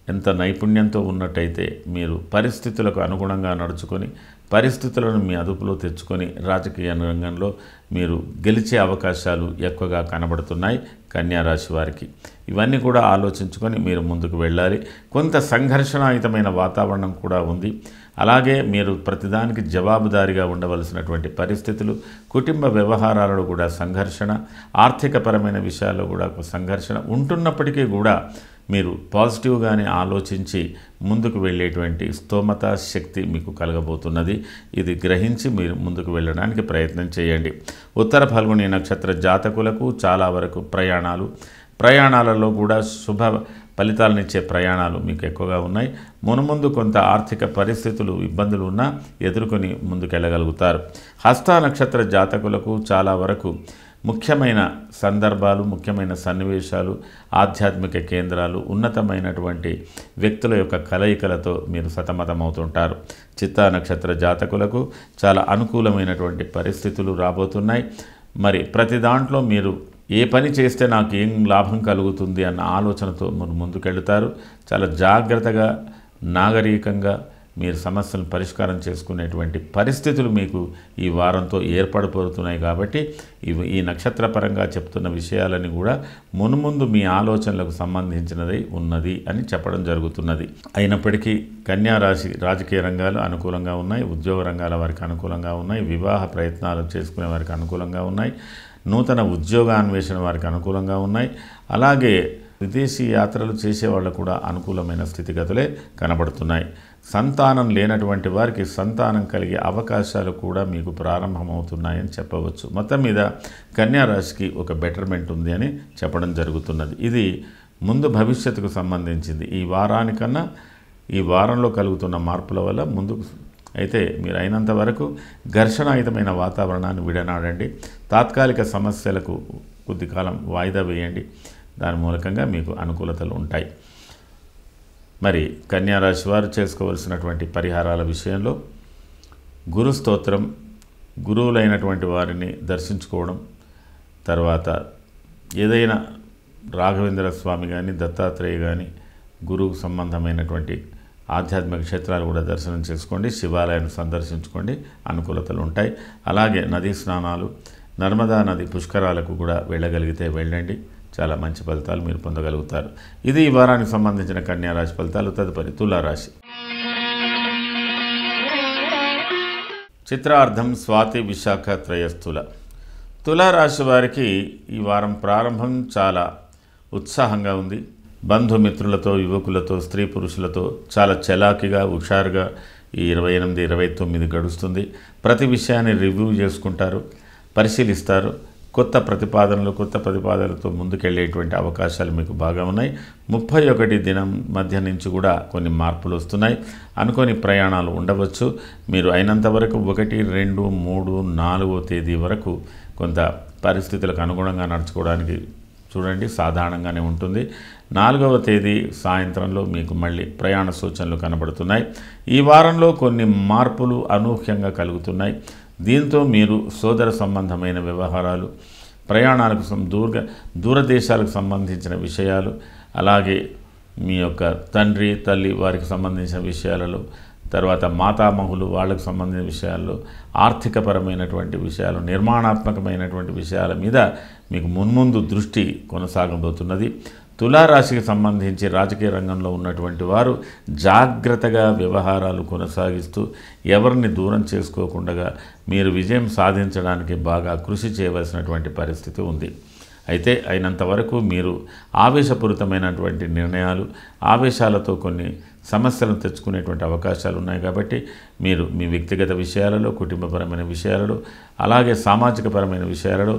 ఎంత నైపుణ్యంతో ఉన్నట్టయితే మీరు పరిస్థితులకు అనుగుణంగా నడుచుకొని పరిస్థితులను మీ అదుపులో తెచ్చుకొని రాజకీయ రంగంలో మీరు గెలిచే అవకాశాలు ఎక్కువగా కనబడుతున్నాయి కన్యా రాశి వారికి. ఇవన్నీ కూడా ఆలోచించుకొని మీరు ముందుకు వెళ్ళాలి. కొంత సంఘర్షణాయుతమైన వాతావరణం కూడా ఉంది. అలాగే మీరు ప్రతిదానికి జవాబుదారీగా ఉండవలసినటువంటి పరిస్థితులు, కుటుంబ వ్యవహారాలలో కూడా సంఘర్షణ, ఆర్థికపరమైన విషయాల్లో కూడా ఒక సంఘర్షణ ఉంటున్నప్పటికీ కూడా మీరు పాజిటివ్గానే ఆలోచించి ముందుకు వెళ్ళేటువంటి స్తోమత, శక్తి మీకు కలగబోతున్నది. ఇది గ్రహించి మీరు ముందుకు వెళ్ళడానికి ప్రయత్నం చేయండి. ఉత్తర ఫల్గుని నక్షత్ర జాతకులకు చాలా వరకు ప్రయాణాలలో కూడా శుభ ఫలితాలనిచ్చే ప్రయాణాలు మీకు ఎక్కువగా ఉన్నాయి. మునుముందు కొంత ఆర్థిక పరిస్థితులు, ఇబ్బందులు ఉన్నా ఎదుర్కొని ముందుకెళ్ళగలుగుతారు. హస్త నక్షత్ర జాతకులకు చాలా వరకు ముఖ్యమైన సందర్భాలు, ముఖ్యమైన సన్నివేశాలు, ఆధ్యాత్మిక కేంద్రాలు, ఉన్నతమైనటువంటి వ్యక్తుల యొక్క కలయికలతో మీరు సతమతమవుతుంటారు. చిత్తా నక్షత్ర జాతకులకు చాలా అనుకూలమైనటువంటి పరిస్థితులు రాబోతున్నాయి. మరి ప్రతి దాంట్లో మీరు ఏ పని చేస్తే నాకు ఏం లాభం కలుగుతుంది అన్న ఆలోచనతో మీరు ముందుకెళ్తారు. చాలా జాగ్రత్తగా, నాగరికంగా మీరు సమస్యలను పరిష్కారం చేసుకునేటువంటి పరిస్థితులు మీకు ఈ వారంతో ఏర్పడబోతున్నాయి. కాబట్టి ఈ నక్షత్రపరంగా చెప్తున్న విషయాలని కూడా మున్ముందు మీ ఆలోచనలకు సంబంధించినదై ఉన్నది అని చెప్పడం జరుగుతున్నది. అయినప్పటికీ కన్యా రాశి రాజకీయ రంగాలు అనుకూలంగా ఉన్నాయి, ఉద్యోగ రంగాల వారికి అనుకూలంగా ఉన్నాయి, వివాహ ప్రయత్నాలు చేసుకునే వారికి అనుకూలంగా ఉన్నాయి, నూతన ఉద్యోగాన్వేషణ వారికి అనుకూలంగా ఉన్నాయి. అలాగే విదేశీ యాత్రలు చేసేవాళ్ళు కూడా అనుకూలమైన స్థితిగతులే కనబడుతున్నాయి. సంతానం లేనటువంటి వారికి సంతానం కలిగే అవకాశాలు కూడా మీకు ప్రారంభమవుతున్నాయని చెప్పవచ్చు. మొత్తం మీద కన్యా రాశికి ఒక బెటర్మెంట్ ఉంది అని చెప్పడం జరుగుతున్నది. ఇది ముందు భవిష్యత్తుకు సంబంధించింది. ఈ వారానికన్నా ఈ వారంలో కలుగుతున్న మార్పుల వల్ల ముందుకు అయితే మీరు అయినంత వరకు ఘర్షణాయుతమైన వాతావరణాన్ని విడనాడండి. తాత్కాలిక సమస్యలకు కొద్ది కాలం వాయిదా వేయండి. దాని మూలకంగా మీకు అనుకూలతలు ఉంటాయి. మరి కన్యా రాశి వారు చేసుకోవలసినటువంటి పరిహారాల విషయంలో గురు స్తోత్రం, గురువులైనటువంటి వారిని దర్శించుకోవడం, తర్వాత ఏదైనా రాఘవేంద్ర స్వామి కానీ, దత్తాత్రేయ కానీ, గురువుకు సంబంధమైనటువంటి ఆధ్యాత్మిక క్షేత్రాలు కూడా దర్శనం చేసుకోండి. శివాలయాన్ని సందర్శించుకోండి, అనుకూలతలు ఉంటాయి. అలాగే నదీ స్నానాలు, నర్మదా నది పుష్కరాలకు కూడా వెళ్ళగలిగితే వెళ్ళండి. చాలా మంచి ఫలితాలు మీరు పొందగలుగుతారు. ఇది ఈ వారానికి సంబంధించిన కన్యా రాశి ఫలితాలు. తదుపరి తులారాశి. చిత్రార్థం, స్వాతి, విశాఖ, త్రయస్థుల. తులారాశి వారికి ఈ వారం ప్రారంభం చాలా ఉత్సాహంగా ఉంది. బంధుమిత్రులతో, యువకులతో, స్త్రీ పురుషులతో చాలా చలాకీగా, హుషారుగా ఈ 28, 29 గడుస్తుంది. ప్రతి విషయాన్ని రివ్యూ చేసుకుంటారు, పరిశీలిస్తారు. కొత్త ప్రతిపాదనలతో ముందుకెళ్ళేటువంటి అవకాశాలు మీకు బాగా ఉన్నాయి. 31 దినం మధ్య నుంచి కూడా కొన్ని మార్పులు వస్తున్నాయి. అనుకోని ప్రయాణాలు ఉండవచ్చు. మీరు అయినంత వరకు 1, 2, 3, 4వ తేదీ వరకు కొంత పరిస్థితులకు అనుగుణంగా నడుచుకోవడానికి చూడండి. సాధారణంగానే ఉంటుంది. 4వ తేదీ సాయంత్రంలో మీకు మళ్ళీ ప్రయాణ సూచనలు కనబడుతున్నాయి. ఈ వారంలో కొన్ని మార్పులు అనూహ్యంగా కలుగుతున్నాయి. దీంతో మీరు సోదర సంబంధమైన వ్యవహారాలు, ప్రయాణాలకు దూరదేశాలకు సంబంధించిన విషయాలు, అలాగే మీ యొక్క తండ్రి, తల్లి వారికి సంబంధించిన విషయాలలో, తర్వాత మాతామహులు వాళ్ళకు సంబంధించిన విషయాల్లో, ఆర్థికపరమైనటువంటి విషయాలు, నిర్మాణాత్మకమైనటువంటి విషయాల మీద మీకు మున్ముందు దృష్టి కొనసాగబోతున్నది. తులారాశికి సంబంధించి రాజకీయ రంగంలో ఉన్నటువంటి వారు జాగ్రత్తగా వ్యవహారాలు కొనసాగిస్తూ ఎవరిని దూరం చేసుకోకుండా మీరు విజయం సాధించడానికి బాగా కృషి చేయవలసినటువంటి పరిస్థితి ఉంది. అయితే అయినంత వరకు మీరు ఆవేశపూరితమైనటువంటి నిర్ణయాలు, ఆవేశాలతో కొన్ని సమస్యలను తెచ్చుకునేటువంటి అవకాశాలు ఉన్నాయి. కాబట్టి మీరు మీ వ్యక్తిగత విషయాలలో, కుటుంబపరమైన విషయాలలో, అలాగే సామాజికపరమైన విషయాలలో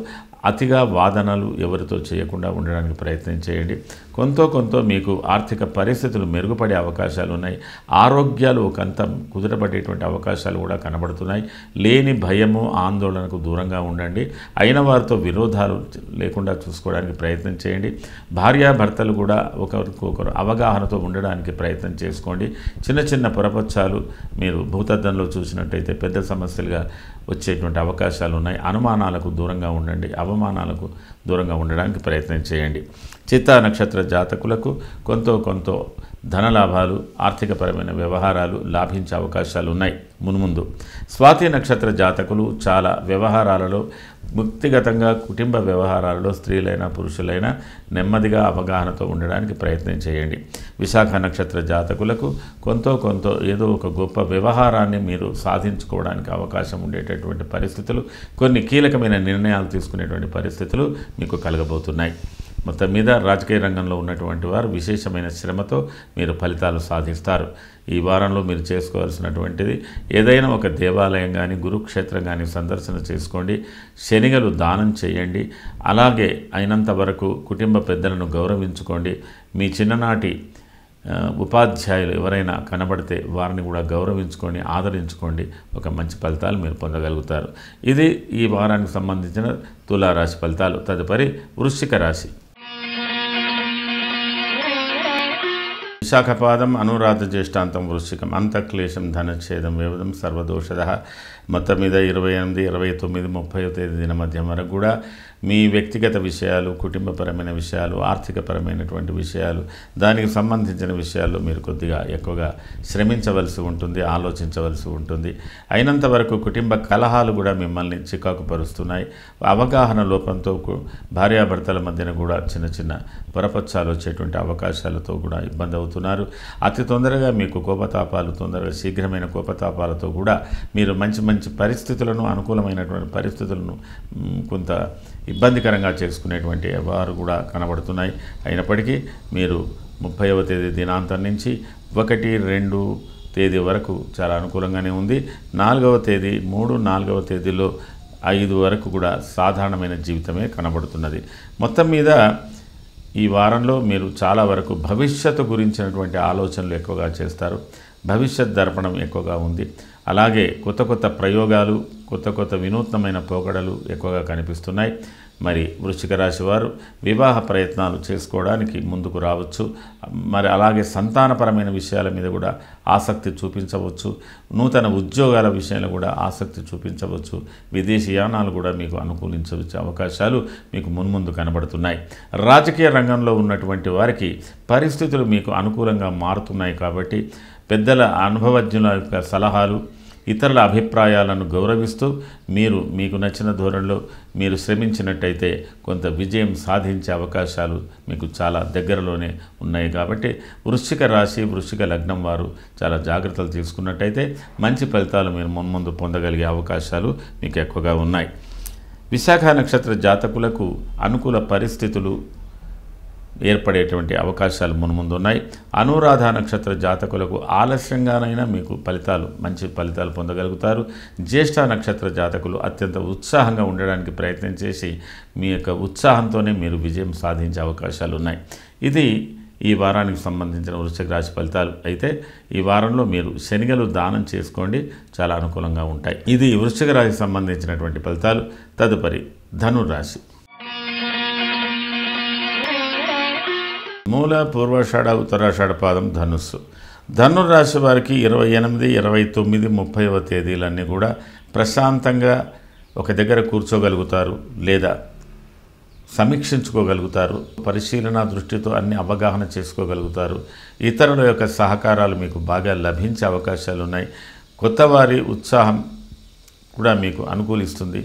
అతిగా వాదనలు ఎవరితో చేయకుండా ఉండడానికి ప్రయత్నం చేయండి. కొంత మీకు ఆర్థిక పరిస్థితులు మెరుగుపడే అవకాశాలు ఉన్నాయి. ఆరోగ్యాలు ఒకంత కుదుటపడేటువంటి అవకాశాలు కూడా కనబడుతున్నాయి. లేని భయము, ఆందోళనకు దూరంగా ఉండండి. అయిన వారితో విరోధాలు లేకుండా చూసుకోవడానికి ప్రయత్నం చేయండి. భార్యాభర్తలు కూడా ఒకరికొకరు అవగాహనతో ఉండడానికి ప్రయత్నం చేసుకోండి. చిన్న పొరపచ్చాలు మీరు భూతద్దంలో చూసినట్టయితే పెద్ద సమస్యలుగా వచ్చేటువంటి అవకాశాలు ఉన్నాయి. అనుమానాలకు దూరంగా ఉండండి. అవమానాలకు దూరంగా ఉండడానికి ప్రయత్నం చేయండి. చిత్తా నక్షత్ర జాతకులకు కొంత ధనలాభాలు, ఆర్థికపరమైన వ్యవహారాలు లాభించే అవకాశాలు ఉన్నాయి మున్ముందు. స్వాతి నక్షత్ర జాతకులు చాలా వ్యవహారాలలో, వ్యక్తిగతంగా కుటుంబ వ్యవహారాలలో స్త్రీలైనా పురుషులైనా నెమ్మదిగా అవగాహనతో ఉండడానికి ప్రయత్నం చేయండి. విశాఖ నక్షత్ర జాతకులకు కొంత ఏదో ఒక గొప్ప వ్యవహారాన్ని మీరు సాధించుకోవడానికి అవకాశం ఉండేటటువంటి పరిస్థితులు, కొన్ని కీలకమైన నిర్ణయాలు తీసుకునేటువంటి పరిస్థితులు మీకు కలగబోతున్నాయి. మొత్తం మీద రాజకీయ రంగంలో ఉన్నటువంటి వారు విశేషమైన శ్రమతో మీరు ఫలితాలు సాధిస్తారు. ఈ వారంలో మీరు చేసుకోవాల్సినటువంటిది ఏదైనా ఒక దేవాలయం కానీ గురుక్షేత్రం కానీ సందర్శన చేసుకోండి. శనిగలు దానం చేయండి. అలాగే అయినంత వరకు కుటుంబ పెద్దలను గౌరవించుకోండి. మీ చిన్ననాటి ఉపాధ్యాయులు ఎవరైనా కనబడితే వారిని కూడా గౌరవించుకొని ఆదరించుకోండి. ఒక మంచి ఫలితాలు మీరు పొందగలుగుతారు. ఇది ఈ వారానికి సంబంధించిన తులారాశి ఫలితాలు. తదుపరి వృశ్చిక రాశి. విశాఖపాదం, అనురాధ, జ్యేష్ఠాంతం, వృశ్చికం, అంతఃక్లేశం, ధనఛేదం, వ్యవధం, సర్వదోషద. మొత్తం మీద 28, 29, 30వ తేదీన మధ్య వరకు కూడా మీ వ్యక్తిగత విషయాలు, కుటుంబపరమైన విషయాలు, ఆర్థికపరమైనటువంటి విషయాలు, దానికి సంబంధించిన విషయాల్లో మీరు కొద్దిగా ఎక్కువగా శ్రమించవలసి ఉంటుంది, ఆలోచించవలసి ఉంటుంది. అయినంత వరకు కుటుంబ కలహాలు కూడా మిమ్మల్ని చికాకు పరుస్తున్నాయి. అవగాహన లోపంతో భార్యాభర్తల మధ్యన కూడా చిన్న పొరపచ్చాలు వచ్చేటువంటి అవకాశాలతో కూడా ఇబ్బంది అవుతున్నారు. అతి తొందరగా మీకు తొందరగా శీఘ్రమైన కోపతాపాలతో కూడా మీరు మంచి పరిస్థితులను, అనుకూలమైనటువంటి పరిస్థితులను కొంత ఇబ్బందికరంగా చేసుకునేటువంటి వారు కూడా కనబడుతున్నాయి. అయినప్పటికీ మీరు 30వ తేదీ దినాంతం నుంచి 1, 2 తేదీ వరకు చాలా అనుకూలంగానే ఉంది. 4వ తేదీ 3, 4వ తేదీలో 5 వరకు కూడా సాధారణమైన జీవితమే కనబడుతున్నది. మొత్తం మీద ఈ వారంలో మీరు చాలా వరకు భవిష్యత్తు గురించినటువంటి ఆలోచనలు ఎక్కువగా చేస్తారు. భవిష్యత్ దర్పణం ఎక్కువగా ఉంది. అలాగే కొత్త ప్రయోగాలు, కొత్త వినూత్నమైన పోకడలు ఎక్కువగా కనిపిస్తున్నాయి. మరి వృశ్చిక రాశి వారు వివాహ ప్రయత్నాలు చేసుకోవడానికి ముందుకు రావచ్చు. మరి అలాగే సంతానపరమైన విషయాల మీద కూడా ఆసక్తి చూపించవచ్చు. నూతన ఉద్యోగాల విషయంలో కూడా ఆసక్తి చూపించవచ్చు. విదేశీయానాలు కూడా మీకు అనుకూలించవచ్చు అవకాశాలు మీకు మున్ముందు కనబడుతున్నాయి. రాజకీయ రంగంలో ఉన్నటువంటి వారికి పరిస్థితులు మీకు అనుకూలంగా మారుతున్నాయి కాబట్టి పెద్దల అనుభవజ్ఞుల యొక్క సలహాలు, ఇతరుల అభిప్రాయాలను గౌరవిస్తూ మీకు నచ్చిన ధోరణిలో మీరు శ్రమించినట్టయితే కొంత విజయం సాధించే అవకాశాలు మీకు చాలా దగ్గరలోనే ఉన్నాయి. కాబట్టి వృశ్చిక రాశి, వృశ్చిక లగ్నం వారు చాలా జాగ్రత్తలు తీసుకున్నట్టయితే మంచి ఫలితాలు మీరు మున్ముందు పొందగలిగే అవకాశాలు మీకు ఎక్కువగా ఉన్నాయి. విశాఖ నక్షత్ర జాతకులకు అనుకూల పరిస్థితులు ఏర్పడేటువంటి అవకాశాలు మున్ముందు ఉన్నాయి. అనురాధ నక్షత్ర జాతకులకు ఆలస్యంగానైనా మీకు మంచి ఫలితాలు పొందగలుగుతారు. జ్యేష్ఠ నక్షత్ర జాతకులు అత్యంత ఉత్సాహంగా ఉండడానికి ప్రయత్నం చేసి మీ యొక్క ఉత్సాహంతోనే మీరు విజయం సాధించే అవకాశాలు ఉన్నాయి. ఇది ఈ వారానికి సంబంధించిన వృశ్చిక రాశి ఫలితాలు. అయితే ఈ వారంలో మీరు శనిగలు దానం చేసుకోండి, చాలా అనుకూలంగా ఉంటాయి. ఇది వృశ్చిక రాశికి సంబంధించినటువంటి ఫలితాలు. తదుపరి ధనురాశి. మూల, పూర్వాషాఢ, ఉత్తరాషాఢ పాదం, ధనుస్సు. ధనుర్రాశి వారికి 28, 29, 30వ తేదీలన్నీ కూడా ప్రశాంతంగా ఒక దగ్గర కూర్చోగలుగుతారు లేదా సమీక్షించుకోగలుగుతారు. పరిశీలన దృష్టితో అన్ని అవగాహన చేసుకోగలుగుతారు. ఇతరుల యొక్క సహకారాలు మీకు బాగా లభించే అవకాశాలు ఉన్నాయి. కొత్తవారి ఉత్సాహం కూడా మీకు అనుకూలిస్తుంది.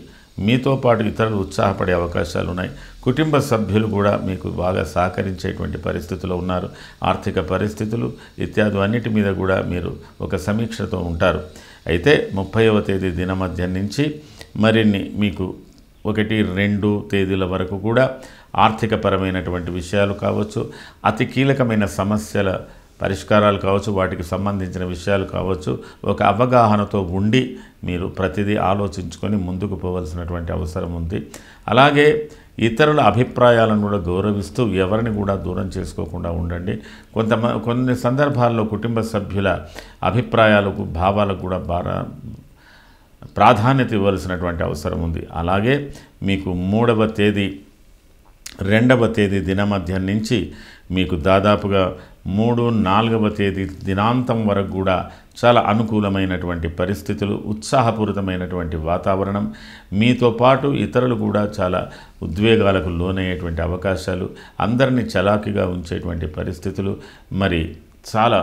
మీతో పాటు ఇతరులు ఉత్సాహపడే అవకాశాలు ఉన్నాయి. కుటుంబ సభ్యులు కూడా మీకు బాగా సహకరించేటువంటి పరిస్థితుల్లో ఉన్నారు. ఆర్థిక పరిస్థితులు ఇత్యాది అన్నిటి మీద కూడా మీరు ఒక సమీక్షతో ఉంటారు. అయితే 30వ తేదీ దినమధ్యం నుంచి మరిన్ని మీకు 1, 2 తేదీల వరకు కూడా ఆర్థికపరమైనటువంటి విషయాలు కావచ్చు, అతి కీలకమైన సమస్యల పరిష్కారాలు కావచ్చు, వాటికి సంబంధించిన విషయాలు కావచ్చు, ఒక అవగాహనతో ఉండి మీరు ప్రతిదీ ఆలోచించుకొని ముందుకు పోవలసినటువంటి అవసరం ఉంది. అలాగే ఇతరుల అభిప్రాయాలను కూడా గౌరవిస్తూ ఎవరిని కూడా దూరం చేసుకోకుండా ఉండండి. కొన్ని సందర్భాల్లో కుటుంబ సభ్యుల అభిప్రాయాలకు, భావాలకు కూడా ప్రాధాన్యత ఇవ్వాల్సినటువంటి అవసరం ఉంది. అలాగే మీకు 3వ తేదీ 2వ తేదీ దినమధ్యం నుంచి మీకు దాదాపుగా 3, 4వ తేదీ దినాంతం వరకు కూడా చాలా అనుకూలమైనటువంటి పరిస్థితులు, ఉత్సాహపూరితమైనటువంటి వాతావరణం, మీతో పాటు ఇతరులు కూడా చాలా ఉద్వేగాలకు లోనయ్యేటువంటి అవకాశాలు, అందరినీ చలాకీగా ఉంచేటువంటి పరిస్థితులు, మరి చాలా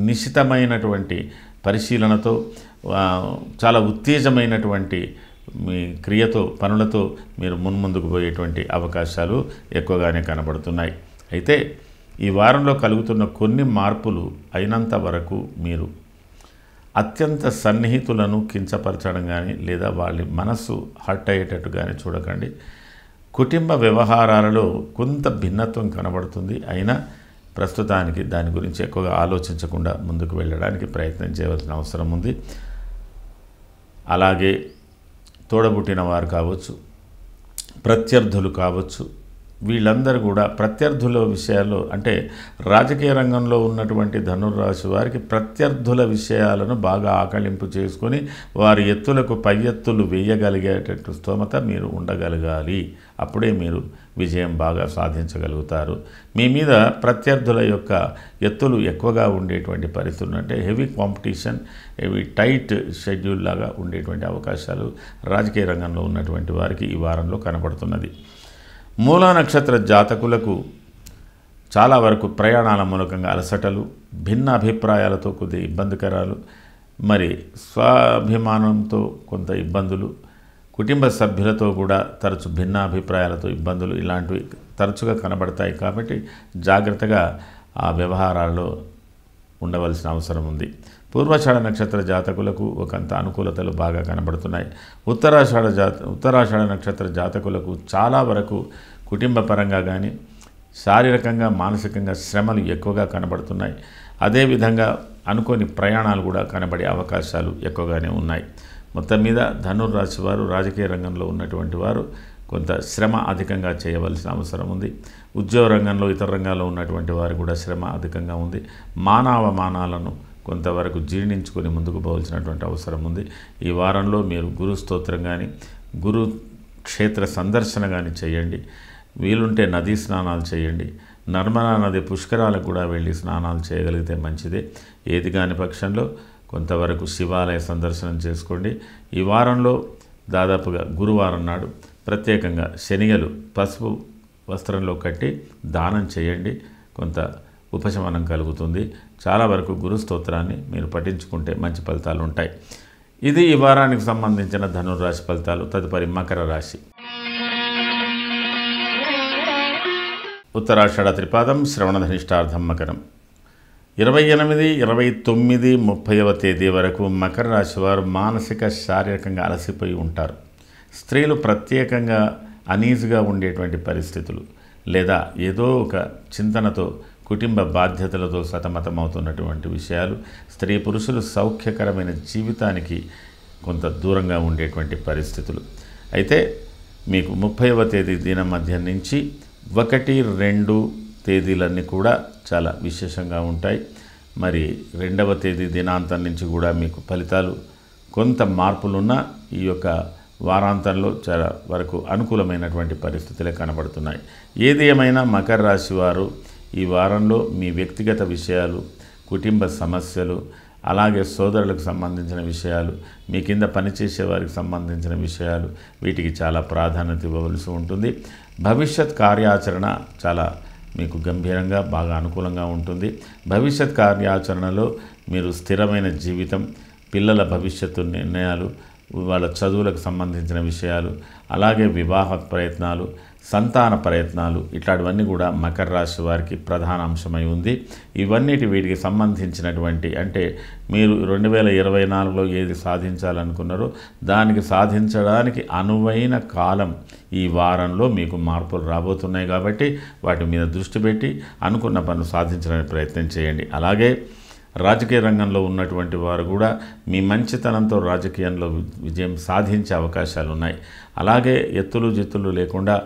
నిశితమైనటువంటి పరిశీలనతో చాలా ఉత్తేజమైనటువంటి మీ క్రియతో పనులతో మీరు మున్ముందుకు పోయేటువంటి అవకాశాలు ఎక్కువగానే కనబడుతున్నాయి. అయితే ఈ వారంలో కలుగుతున్న కొన్ని మార్పులు అయినంత వరకు మీరు అత్యంత సన్నిహితులను కించపరచడం కానీ లేదా వాళ్ళ మనస్సు హర్ట్ అయ్యేటట్టు కానీ చూడకండి. కుటుంబ వ్యవహారాలలో కొంత భిన్నత్వం కనబడుతుంది. అయినా ప్రస్తుతానికి దాని గురించి ఎక్కువగా ఆలోచించకుండా ముందుకు వెళ్ళడానికి ప్రయత్నం చేయవలసిన అవసరం ఉంది. అలాగే తోడబుట్టిన వారు కావచ్చు, ప్రత్యర్థులు కావచ్చు, వీళ్ళందరూ కూడా ప్రత్యర్థుల విషయాల్లో అంటే రాజకీయ రంగంలో ఉన్నటువంటి ధనుర్రాశి వారికి ప్రత్యర్థుల విషయాలను బాగా ఆకళింపు చేసుకొని వారి ఎత్తులకు పై ఎత్తులు వేయగలిగేటట్టు స్తోమత మీరు ఉండగలగాలి. అప్పుడే మీరు విజయం బాగా సాధించగలుగుతారు. మీ మీద ప్రత్యర్థుల యొక్క ఎత్తులు ఎక్కువగా ఉండేటువంటి పరిస్థితులు అంటే heavy competition, heavy tight schedule లాగా ఉండేటువంటి అవకాశాలు రాజకీయ రంగంలో ఉన్నటువంటి వారికి ఈ వారంలో కనబడుతున్నది. మూలా నక్షత్ర జాతకులకు చాలా వరకు ప్రయాణాల మూలకంగా అలసటలు, భిన్న అభిప్రాయాలతో కొద్ది ఇబ్బందికరాలు, మరి స్వాభిమానంతో కొంత ఇబ్బందులు, కుటుంబ సభ్యులతో కూడా తరచు భిన్న అభిప్రాయాలతో ఇబ్బందులు ఇలాంటివి తరచుగా కనబడతాయి. కాబట్టి జాగ్రత్తగా ఆ వ్యవహారాల్లో ఉండవలసిన అవసరం ఉంది. పూర్వాషాఢ నక్షత్ర జాతకులకు ఒకంత అనుకూలతలు బాగా కనబడుతున్నాయి. ఉత్తరాషాఢ నక్షత్ర జాతకులకు చాలా వరకు కుటుంబ పరంగా కానీ శారీరకంగా మానసికంగా శ్రమలు ఎక్కువగా కనబడుతున్నాయి. అదేవిధంగా అనుకోని ప్రయాణాలు కూడా కనబడే అవకాశాలు ఎక్కువగానే ఉన్నాయి. మొత్తం మీద ధనుర్రాశి వారు రాజకీయ రంగంలో ఉన్నటువంటి వారు కొంత శ్రమ అధికంగా చేయవలసిన అవసరం ఉంది. ఉద్యోగ రంగంలో ఇతర రంగాల్లో ఉన్నటువంటి వారు కూడా శ్రమ అధికంగా ఉంది. మానవమానాలను కొంతవరకు జీర్ణించుకొని ముందుకు పోవాల్సినటువంటి అవసరం ఉంది. ఈ వారంలో మీరు గురు స్తోత్రం కానీ గురు క్షేత్ర సందర్శన కానీ చేయండి. వీలుంటే నదీ స్నానాలు చేయండి. నర్మదా నది పుష్కరాలకు కూడా వెళ్ళి స్నానాలు చేయగలిగితే మంచిదే. ఏది కాని పక్షంలో కొంతవరకు శివాలయ సందర్శనం చేసుకోండి. ఈ వారంలో దాదాపుగా గురువారం నాడు ప్రత్యేకంగా శనిగలు పసుపు వస్త్రంలో కట్టి దానం చేయండి. కొంత ఉపశమనం కలుగుతుంది. చాలా వరకు గురు స్తోత్రాన్ని మీరు పఠించుకుంటే మంచి ఫలితాలు ఉంటాయి. ఇది ఈ వారానికి సంబంధించిన ధనుర్రాశి ఫలితాలు. తదుపరి మకర రాశి. ఉత్తరాషాఢ త్రిపాదం, శ్రవణ ధనిష్టార్థం మకరం. 28, 29, 30వ తేదీ వరకు మకర రాశి వారు మానసిక శారీరకంగా అలసిపోయి ఉంటారు. స్త్రీలు ప్రత్యేకంగా అనీజీగా ఉండేటువంటి పరిస్థితులు లేదా ఏదో ఒక చింతనతో కుటుంబ బాధ్యతలతో సతమతమవుతున్నటువంటి విషయాలు, స్త్రీ పురుషులు సౌఖ్యకరమైన జీవితానికి కొంత దూరంగా ఉండేటువంటి పరిస్థితులు. అయితే మీకు 30వ తేదీ దినం మధ్య నుంచి 1, 2 తేదీలన్నీ కూడా చాలా విశేషంగా ఉంటాయి. మరి 2వ తేదీ దినాంతం నుంచి కూడా మీకు ఫలితాలు కొంత మార్పులున్న ఈ యొక్క వారాంతంలో చాలా వరకు అనుకూలమైనటువంటి పరిస్థితులే కనబడుతున్నాయి. ఏది ఏమైనా మకర రాశి వారు ఈ వారంలో మీ వ్యక్తిగత విషయాలు, కుటుంబ సమస్యలు, అలాగే సోదరులకు సంబంధించిన విషయాలు, మీ కింద పనిచేసే వారికి సంబంధించిన విషయాలు, వీటికి చాలా ప్రాధాన్యత ఇవ్వవలసి ఉంటుంది. భవిష్యత్ కార్యాచరణ చాలా మీకు గంభీరంగా బాగా అనుకూలంగా ఉంటుంది. భవిష్యత్ కార్యాచరణలో మీరు స్థిరమైన జీవితం, పిల్లల భవిష్యత్తు నిర్ణయాలు, వాళ్ళ చదువులకు సంబంధించిన విషయాలు, అలాగే వివాహ ప్రయత్నాలు, సంతాన ప్రయత్నాలు ఇట్లాంటివన్నీ కూడా మకర రాశి వారికి ప్రధాన అంశమై ఉంది. వీటికి సంబంధించినటువంటి అంటే మీరు 2024లో ఏది సాధించాలనుకున్నారో దానికి సాధించడానికి అనువైన కాలం ఈ వారంలో మీకు మార్పులు రాబోతున్నాయి. కాబట్టి వాటి మీద దృష్టి పెట్టి అనుకున్న పనులు సాధించడానికి ప్రయత్నం చేయండి. అలాగే రాజకీయ రంగంలో ఉన్నటువంటి వారు కూడా మీ మంచితనంతో రాజకీయంలో విజయం సాధించే అవకాశాలు ఉన్నాయి. అలాగే ఎత్తులు జిత్తులు లేకుండా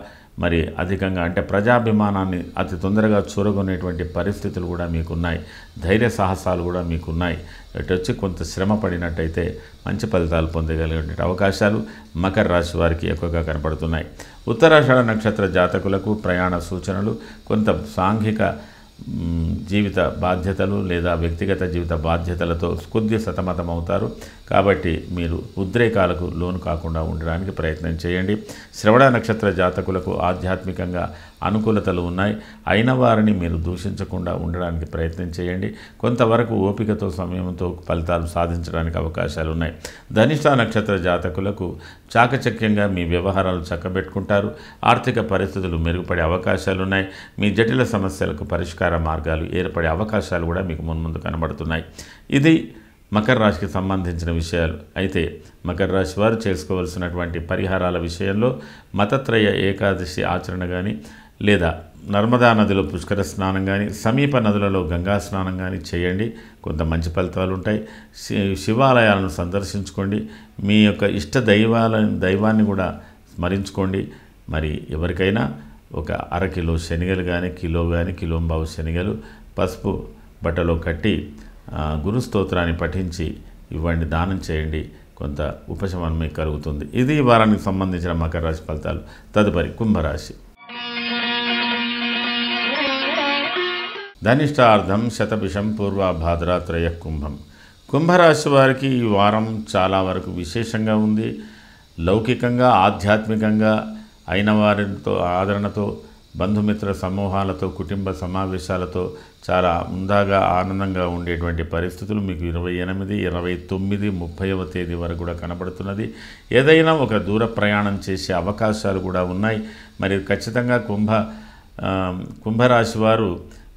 మరి అధికంగా అంటే ప్రజాభిమానాన్ని అతి తొందరగా చూరగొనేటువంటి పరిస్థితులు కూడా మీకున్నాయి. ధైర్య సాహసాలు కూడా మీకున్నాయి. ఇటు వచ్చి కొంత శ్రమ పడినట్టయితే మంచి ఫలితాలు పొందగలిగే అవకాశాలు మకర రాశి వారికి ఎక్కువగా కనపడుతున్నాయి. ఉత్తరాషాఢ నక్షత్ర జాతకులకు ప్రయాణ సూచనలు, కొంత సాంఘిక జీవిత బాధ్యతలు లేదా వ్యక్తిగత జీవిత బాధ్యతలతో కొద్ది సతమతమవుతారు. కాబట్టి మీరు ఉద్రేకాలకు లోను కాకుండా ఉండడానికి ప్రయత్నం చేయండి. శ్రవణ నక్షత్ర జాతకులకు ఆధ్యాత్మికంగా అనుకూలతలు ఉన్నాయి. అయిన వారిని మీరు దూషించకుండా ఉండడానికి ప్రయత్నం చేయండి. కొంతవరకు ఓపికతో సమయంతో ఫలితాలు సాధించడానికి అవకాశాలు ఉన్నాయి. ధనిష్ట నక్షత్ర జాతకులకు చాకచక్యంగా మీ వ్యవహారాలు చక్కబెట్టుకుంటారు. ఆర్థిక పరిస్థితులు మెరుగుపడే అవకాశాలు ఉన్నాయి. మీ జటిల సమస్యలకు పరిష్కార మార్గాలు ఏర్పడే అవకాశాలు కూడా మీకు మున్ముందు కనబడుతున్నాయి. ఇది మకర రాశికి సంబంధించిన విషయాలు. అయితే మకర రాశి వారు చేసుకోవలసినటువంటి పరిహారాల విషయంలో మతత్రయ ఏకాదశి ఆచరణ కానీ లేదా నర్మదా నదిలో పుష్కర స్నానం కానీ సమీప నదులలో గంగా స్నానం కానీ చేయండి. కొంత మంచి ఫలితాలు ఉంటాయి. శివాలయాలను సందర్శించుకోండి. మీ యొక్క ఇష్ట దైవాన్ని కూడా స్మరించుకోండి. మరి ఎవరికైనా ఒక అరకిలో శనగలు కానీ కిలోంబావు శనగలు పసుపు బట్టలో కట్టి గురు స్తోత్రాన్ని పఠించి ఇవ్వండి, దానం చేయండి. కొంత ఉపశమనం మీకు కలుగుతుంది. ఇది ఈ వారానికి సంబంధించిన మకర రాశి ఫలితాలు. తదుపరి కుంభరాశి. ధనిష్టార్థం శతభిషం పూర్వభాద్ర త్రయ కుంభం. కుంభరాశి వారికి ఈ వారం చాలా వరకు విశేషంగా ఉంది. లౌకికంగా ఆధ్యాత్మికంగా అయిన వారితో ఆదరణతో బంధుమిత్ర సమూహాలతో కుటుంబ సమావేశాలతో చాలా ఉందాగా ఆనందంగా ఉండేటువంటి పరిస్థితులు మీకు 28, 29, 30వ తేదీ వరకు కూడా కనబడుతున్నది. ఏదైనా ఒక దూర ప్రయాణం చేసే అవకాశాలు కూడా ఉన్నాయి. మరి ఖచ్చితంగా కుంభరాశి వారు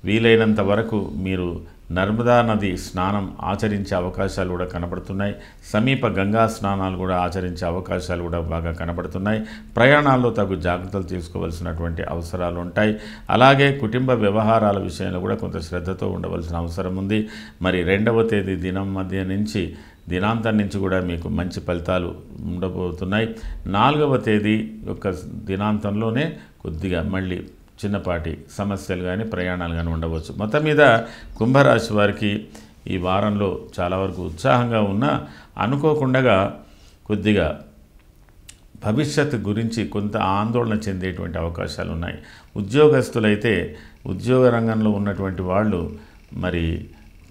వీలైనంత వరకు మీరు నర్మదా నది స్నానం ఆచరించే అవకాశాలు కూడా కనబడుతున్నాయి. సమీప గంగా స్నానాలు కూడా ఆచరించే అవకాశాలు కూడా బాగా కనబడుతున్నాయి. ప్రయాణాల్లో తగు జాగ్రత్తలు తీసుకోవాల్సినటువంటి అవసరాలు ఉంటాయి. అలాగే కుటుంబ వ్యవహారాల విషయంలో కూడా కొంత శ్రద్ధతో ఉండవలసిన అవసరం ఉంది. మరి 2వ తేదీ దినం మధ్య నుంచి దినాంతం నుంచి కూడా మీకు మంచి ఫలితాలు ఉండబోతున్నాయి. 4వ తేదీ యొక్క దినాంతంలోనే కొద్దిగా మళ్ళీ చిన్నపాటి సమస్యలు కానీ ప్రయాణాలు కానీ ఉండవచ్చు. మొత్తం మీద కుంభరాశి వారికి ఈ వారంలో చాలా వరకు ఉత్సాహంగా ఉన్నా అనుకోకుండా కొద్దిగా భవిష్యత్తు గురించి కొంత ఆందోళన చెందేటువంటి అవకాశాలు ఉన్నాయి. ఉద్యోగస్తులైతే ఉద్యోగ రంగంలో ఉన్నటువంటి వాళ్ళు మరి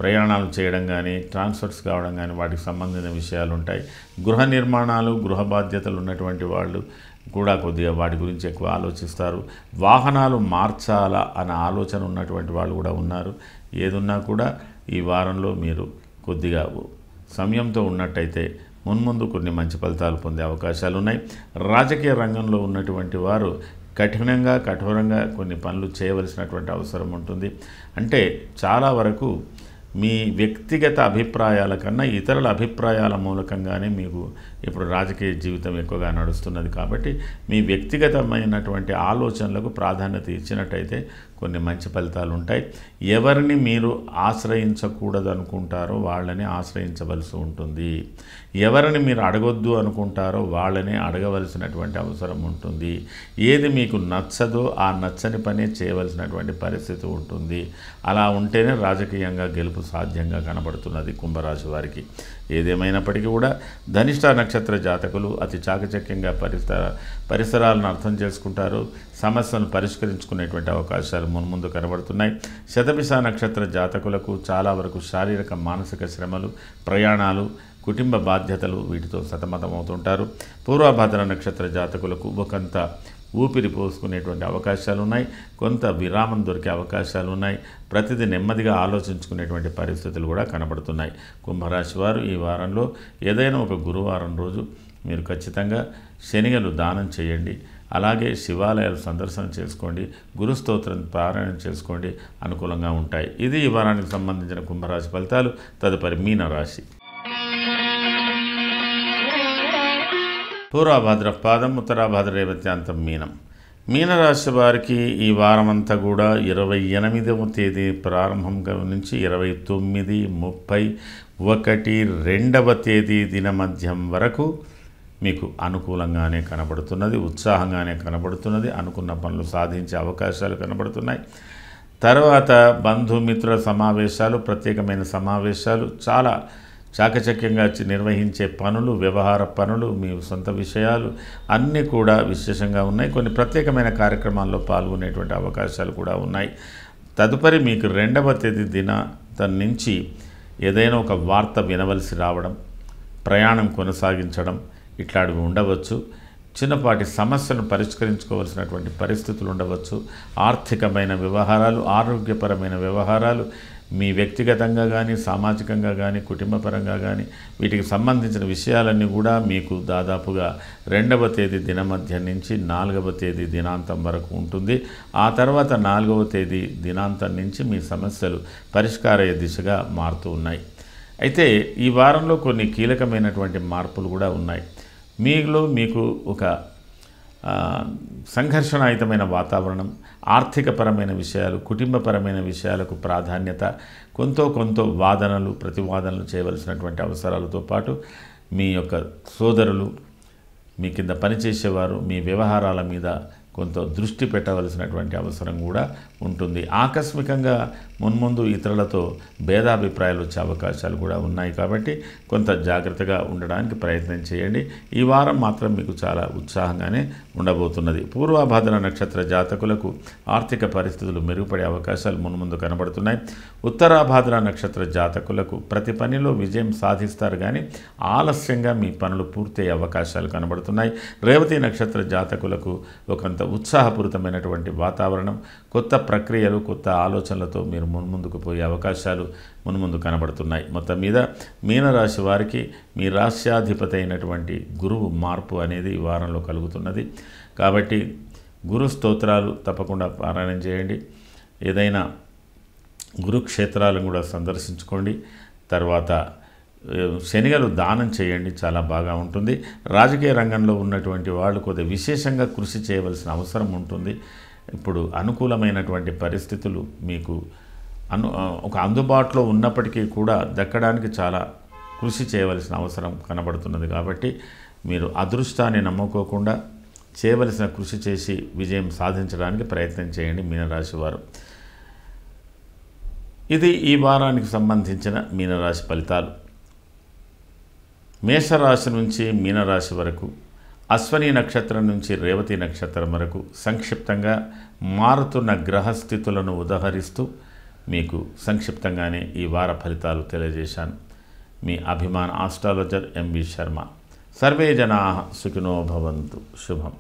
ప్రయాణాలు చేయడం కానీ ట్రాన్స్ఫర్స్ కావడం కానీ వాటికి సంబంధించిన విషయాలు ఉంటాయి. గృహ నిర్మాణాలు గృహ బాధ్యతలు ఉన్నటువంటి వాళ్ళు కూడా కొద్దిగా వాటి గురించి ఎక్కువ ఆలోచిస్తారు. వాహనాలు మార్చాలా అనే ఆలోచన ఉన్నటువంటి వాళ్ళు కూడా ఉన్నారు. ఏదున్నా కూడా ఈ వారంలో మీరు కొద్దిగా సమయంతో ఉన్నట్టయితే మున్ముందు కొన్ని మంచి ఫలితాలు పొందే అవకాశాలు ఉన్నాయి. రాజకీయ రంగంలో ఉన్నటువంటి వారు కఠోరంగా కొన్ని పనులు చేయవలసినటువంటి అవసరం ఉంటుంది. అంటే చాలా వరకు మీ వ్యక్తిగత అభిప్రాయాల కన్నా ఇతరుల అభిప్రాయాల మూలకంగానే మీకు ఇప్పుడు రాజకీయ జీవితం ఎక్కువగా నడుస్తున్నది. కాబట్టి మీ వ్యక్తిగతమైనటువంటి ఆలోచనలకు ప్రాధాన్యత ఇచ్చినట్టయితే కొన్ని మంచి ఫలితాలు ఉంటాయి. ఎవరిని మీరు ఆశ్రయించకూడదు అనుకుంటారో వాళ్ళని ఆశ్రయించవలసి ఉంటుంది. ఎవరిని మీరు అడగొద్దు అనుకుంటారో వాళ్ళని అడగవలసినటువంటి అవసరం ఉంటుంది. ఏది మీకు నచ్చదో ఆ నచ్చని పనే చేయవలసినటువంటి పరిస్థితి ఉంటుంది. అలా ఉంటేనే రాజకీయంగా గెలుపు సాధ్యంగా కనబడుతున్నది కుంభరాశి వారికి. ఏదేమైనప్పటికీ కూడా ధనిష్ట నక్షత్ర జాతకులు అతి చాకచక్యంగా పరిసరాలను అర్థం చేసుకుంటారు. సమస్యలను పరిష్కరించుకునేటువంటి అవకాశాలు మున్ముందు కనబడుతున్నాయి. శతభిష నక్షత్ర జాతకులకు చాలా వరకు శారీరక మానసిక శ్రమలు, ప్రయాణాలు, కుటుంబ బాధ్యతలు వీటితో సతమతమవుతుంటారు. పూర్వభాద్ర నక్షత్ర జాతకులకు ఒకంత ఊపిరి పోసుకునేటువంటి అవకాశాలు ఉన్నాయి. కొంత విరామం దొరికే అవకాశాలు ఉన్నాయి. ప్రతిదీ నెమ్మదిగా ఆలోచించుకునేటువంటి పరిస్థితులు కూడా కనబడుతున్నాయి. కుంభరాశి వారు ఈ వారంలో ఏదైనా ఒక గురువారం రోజు మీరు ఖచ్చితంగా శనగలు దానం చేయండి. అలాగే శివాలయాలు సందర్శన చేసుకోండి. గురుస్తోత్రం పారాయణం చేసుకోండి. అనుకూలంగా ఉంటాయి. ఇది ఈ వారానికి సంబంధించిన కుంభరాశి ఫలితాలు. తదుపరి మీనరాశి. పూర్వభాద్ర పాదం ఉత్తరాభాద్ర రేవత్యాంతం మీనం. మీనరాశి వారికి ఈ వారమంతా కూడా 28వ తేదీ ప్రారంభంగా నుంచి 29, 30, 1, 2వ తేదీ దిన మధ్యం వరకు మీకు అనుకూలంగానే కనబడుతున్నది. ఉత్సాహంగానే కనబడుతున్నది. అనుకున్న పనులు సాధించే అవకాశాలు కనబడుతున్నాయి. తర్వాత బంధుమిత్రుల సమావేశాలు, ప్రత్యేకమైన సమావేశాలు, చాలా చాకచక్యంగా నిర్వహించే పనులు, వ్యవహార పనులు, మీ సొంత విషయాలు అన్నీ కూడా విశేషంగా ఉన్నాయి. కొన్ని ప్రత్యేకమైన కార్యక్రమాల్లో పాల్గొనేటువంటి అవకాశాలు కూడా ఉన్నాయి. తదుపరి మీకు 2వ తేదీ దినాంతం నుంచి ఏదైనా ఒక వార్త వినవలసి రావడం, ప్రయాణం కొనసాగించడం ఇట్లాంటివి ఉండవచ్చు. చిన్నపాటి సమస్యలను పరిష్కరించుకోవాల్సినటువంటి పరిస్థితులు ఉండవచ్చు. ఆర్థికమైన వ్యవహారాలు, ఆరోగ్యపరమైన వ్యవహారాలు, మీ వ్యక్తిగతంగా కానీ, సామాజికంగా కానీ, కుటుంబపరంగా కానీ వీటికి సంబంధించిన విషయాలన్నీ కూడా మీకు దాదాపుగా 2వ తేదీ దినమధ్యం నుంచి 4వ తేదీ దినాంతం వరకు ఉంటుంది. ఆ తర్వాత 4వ తేదీ దినాంతం నుంచి మీ సమస్యలు పరిష్కారయ్యే దిశగా మారుతూ ఉన్నాయి. అయితే ఈ వారంలో కొన్ని కీలకమైనటువంటి మార్పులు కూడా ఉన్నాయి. మీకు ఒక సంఘర్షణాయుతమైన వాతావరణం, ఆర్థికపరమైన విషయాలు, కుటుంబపరమైన విషయాలకు ప్రాధాన్యత, కొంత వాదనలు, ప్రతివాదనలు చేయవలసినటువంటి అవసరాలతో పాటు మీ యొక్క సోదరులు, మీ కింద పనిచేసేవారు మీ వ్యవహారాల మీద కొంత దృష్టి పెట్టవలసినటువంటి అవసరం కూడా ఉంటుంది. ఆకస్మికంగా మున్ముందు ఇతరులతో భేదాభిప్రాయాలు వచ్చే అవకాశాలు కూడా ఉన్నాయి. కాబట్టి కొంత జాగ్రత్తగా ఉండడానికి ప్రయత్నం చేయండి. ఈ వారం మాత్రం మీకు చాలా ఉత్సాహంగానే ఉండబోతున్నది. పూర్వభాద్ర నక్షత్ర జాతకులకు ఆర్థిక పరిస్థితులు మెరుగుపడే అవకాశాలు మున్ముందు కనబడుతున్నాయి. ఉత్తరాభాద్ర నక్షత్ర జాతకులకు ప్రతి పనిలో విజయం సాధిస్తారు, కానీ ఆలస్యంగా మీ పనులు పూర్తయ్యే అవకాశాలు కనబడుతున్నాయి. రేవతి నక్షత్ర జాతకులకు ఒకంత ఉత్సాహపూరితమైనటువంటి వాతావరణం, కొత్త ప్రక్రియలు, కొత్త ఆలోచనలతో మీరు మున్ముందుకు పోయే అవకాశాలు మున్ముందు కనబడుతున్నాయి. మొత్తం మీద మీనరాశి వారికి మీ రాశ్యాధిపతి అయినటువంటి గురువు మార్పు అనేది ఈ వారంలో కలుగుతున్నది. కాబట్టి గురు స్తోత్రాలు తప్పకుండా పారాయణం చేయండి. ఏదైనా గురుక్షేత్రాలను కూడా సందర్శించుకోండి. తర్వాత శనిగలు దానం చేయండి, చాలా బాగా ఉంటుంది. రాజకీయ రంగంలో ఉన్నటువంటి వాళ్ళు కొద్దిగా విశేషంగా కృషి చేయవలసిన అవసరం ఉంటుంది. ఇప్పుడు అనుకూలమైనటువంటి పరిస్థితులు మీకు ఒక అందుబాటులో ఉన్నప్పటికీ కూడా దక్కడానికి చాలా కృషి చేయవలసిన అవసరం కనబడుతున్నది. కాబట్టి మీరు అదృష్టాన్ని నమ్ముకోకుండా చేయవలసిన కృషి చేసి విజయం సాధించడానికి ప్రయత్నం చేయండి మీనరాశి వారు. ఇది ఈ వారానికి సంబంధించిన మీనరాశి ఫలితాలు. మేషరాశి నుంచి మీనరాశి వరకు, అశ్వని నక్షత్రం నుంచి రేవతి నక్షత్రం వరకు సంక్షిప్తంగా మారుతున్న గ్రహస్థితులను ఉదహరిస్తూ మీకు సంక్షిప్తంగానే ఈ వార ఫలితాలు తెలియజేశాను. మీ అభిమాన ఆస్ట్రాలజర్ ఎంవి శర్మ. సర్వే జనాః సుఖినో భవంతు. శుభం.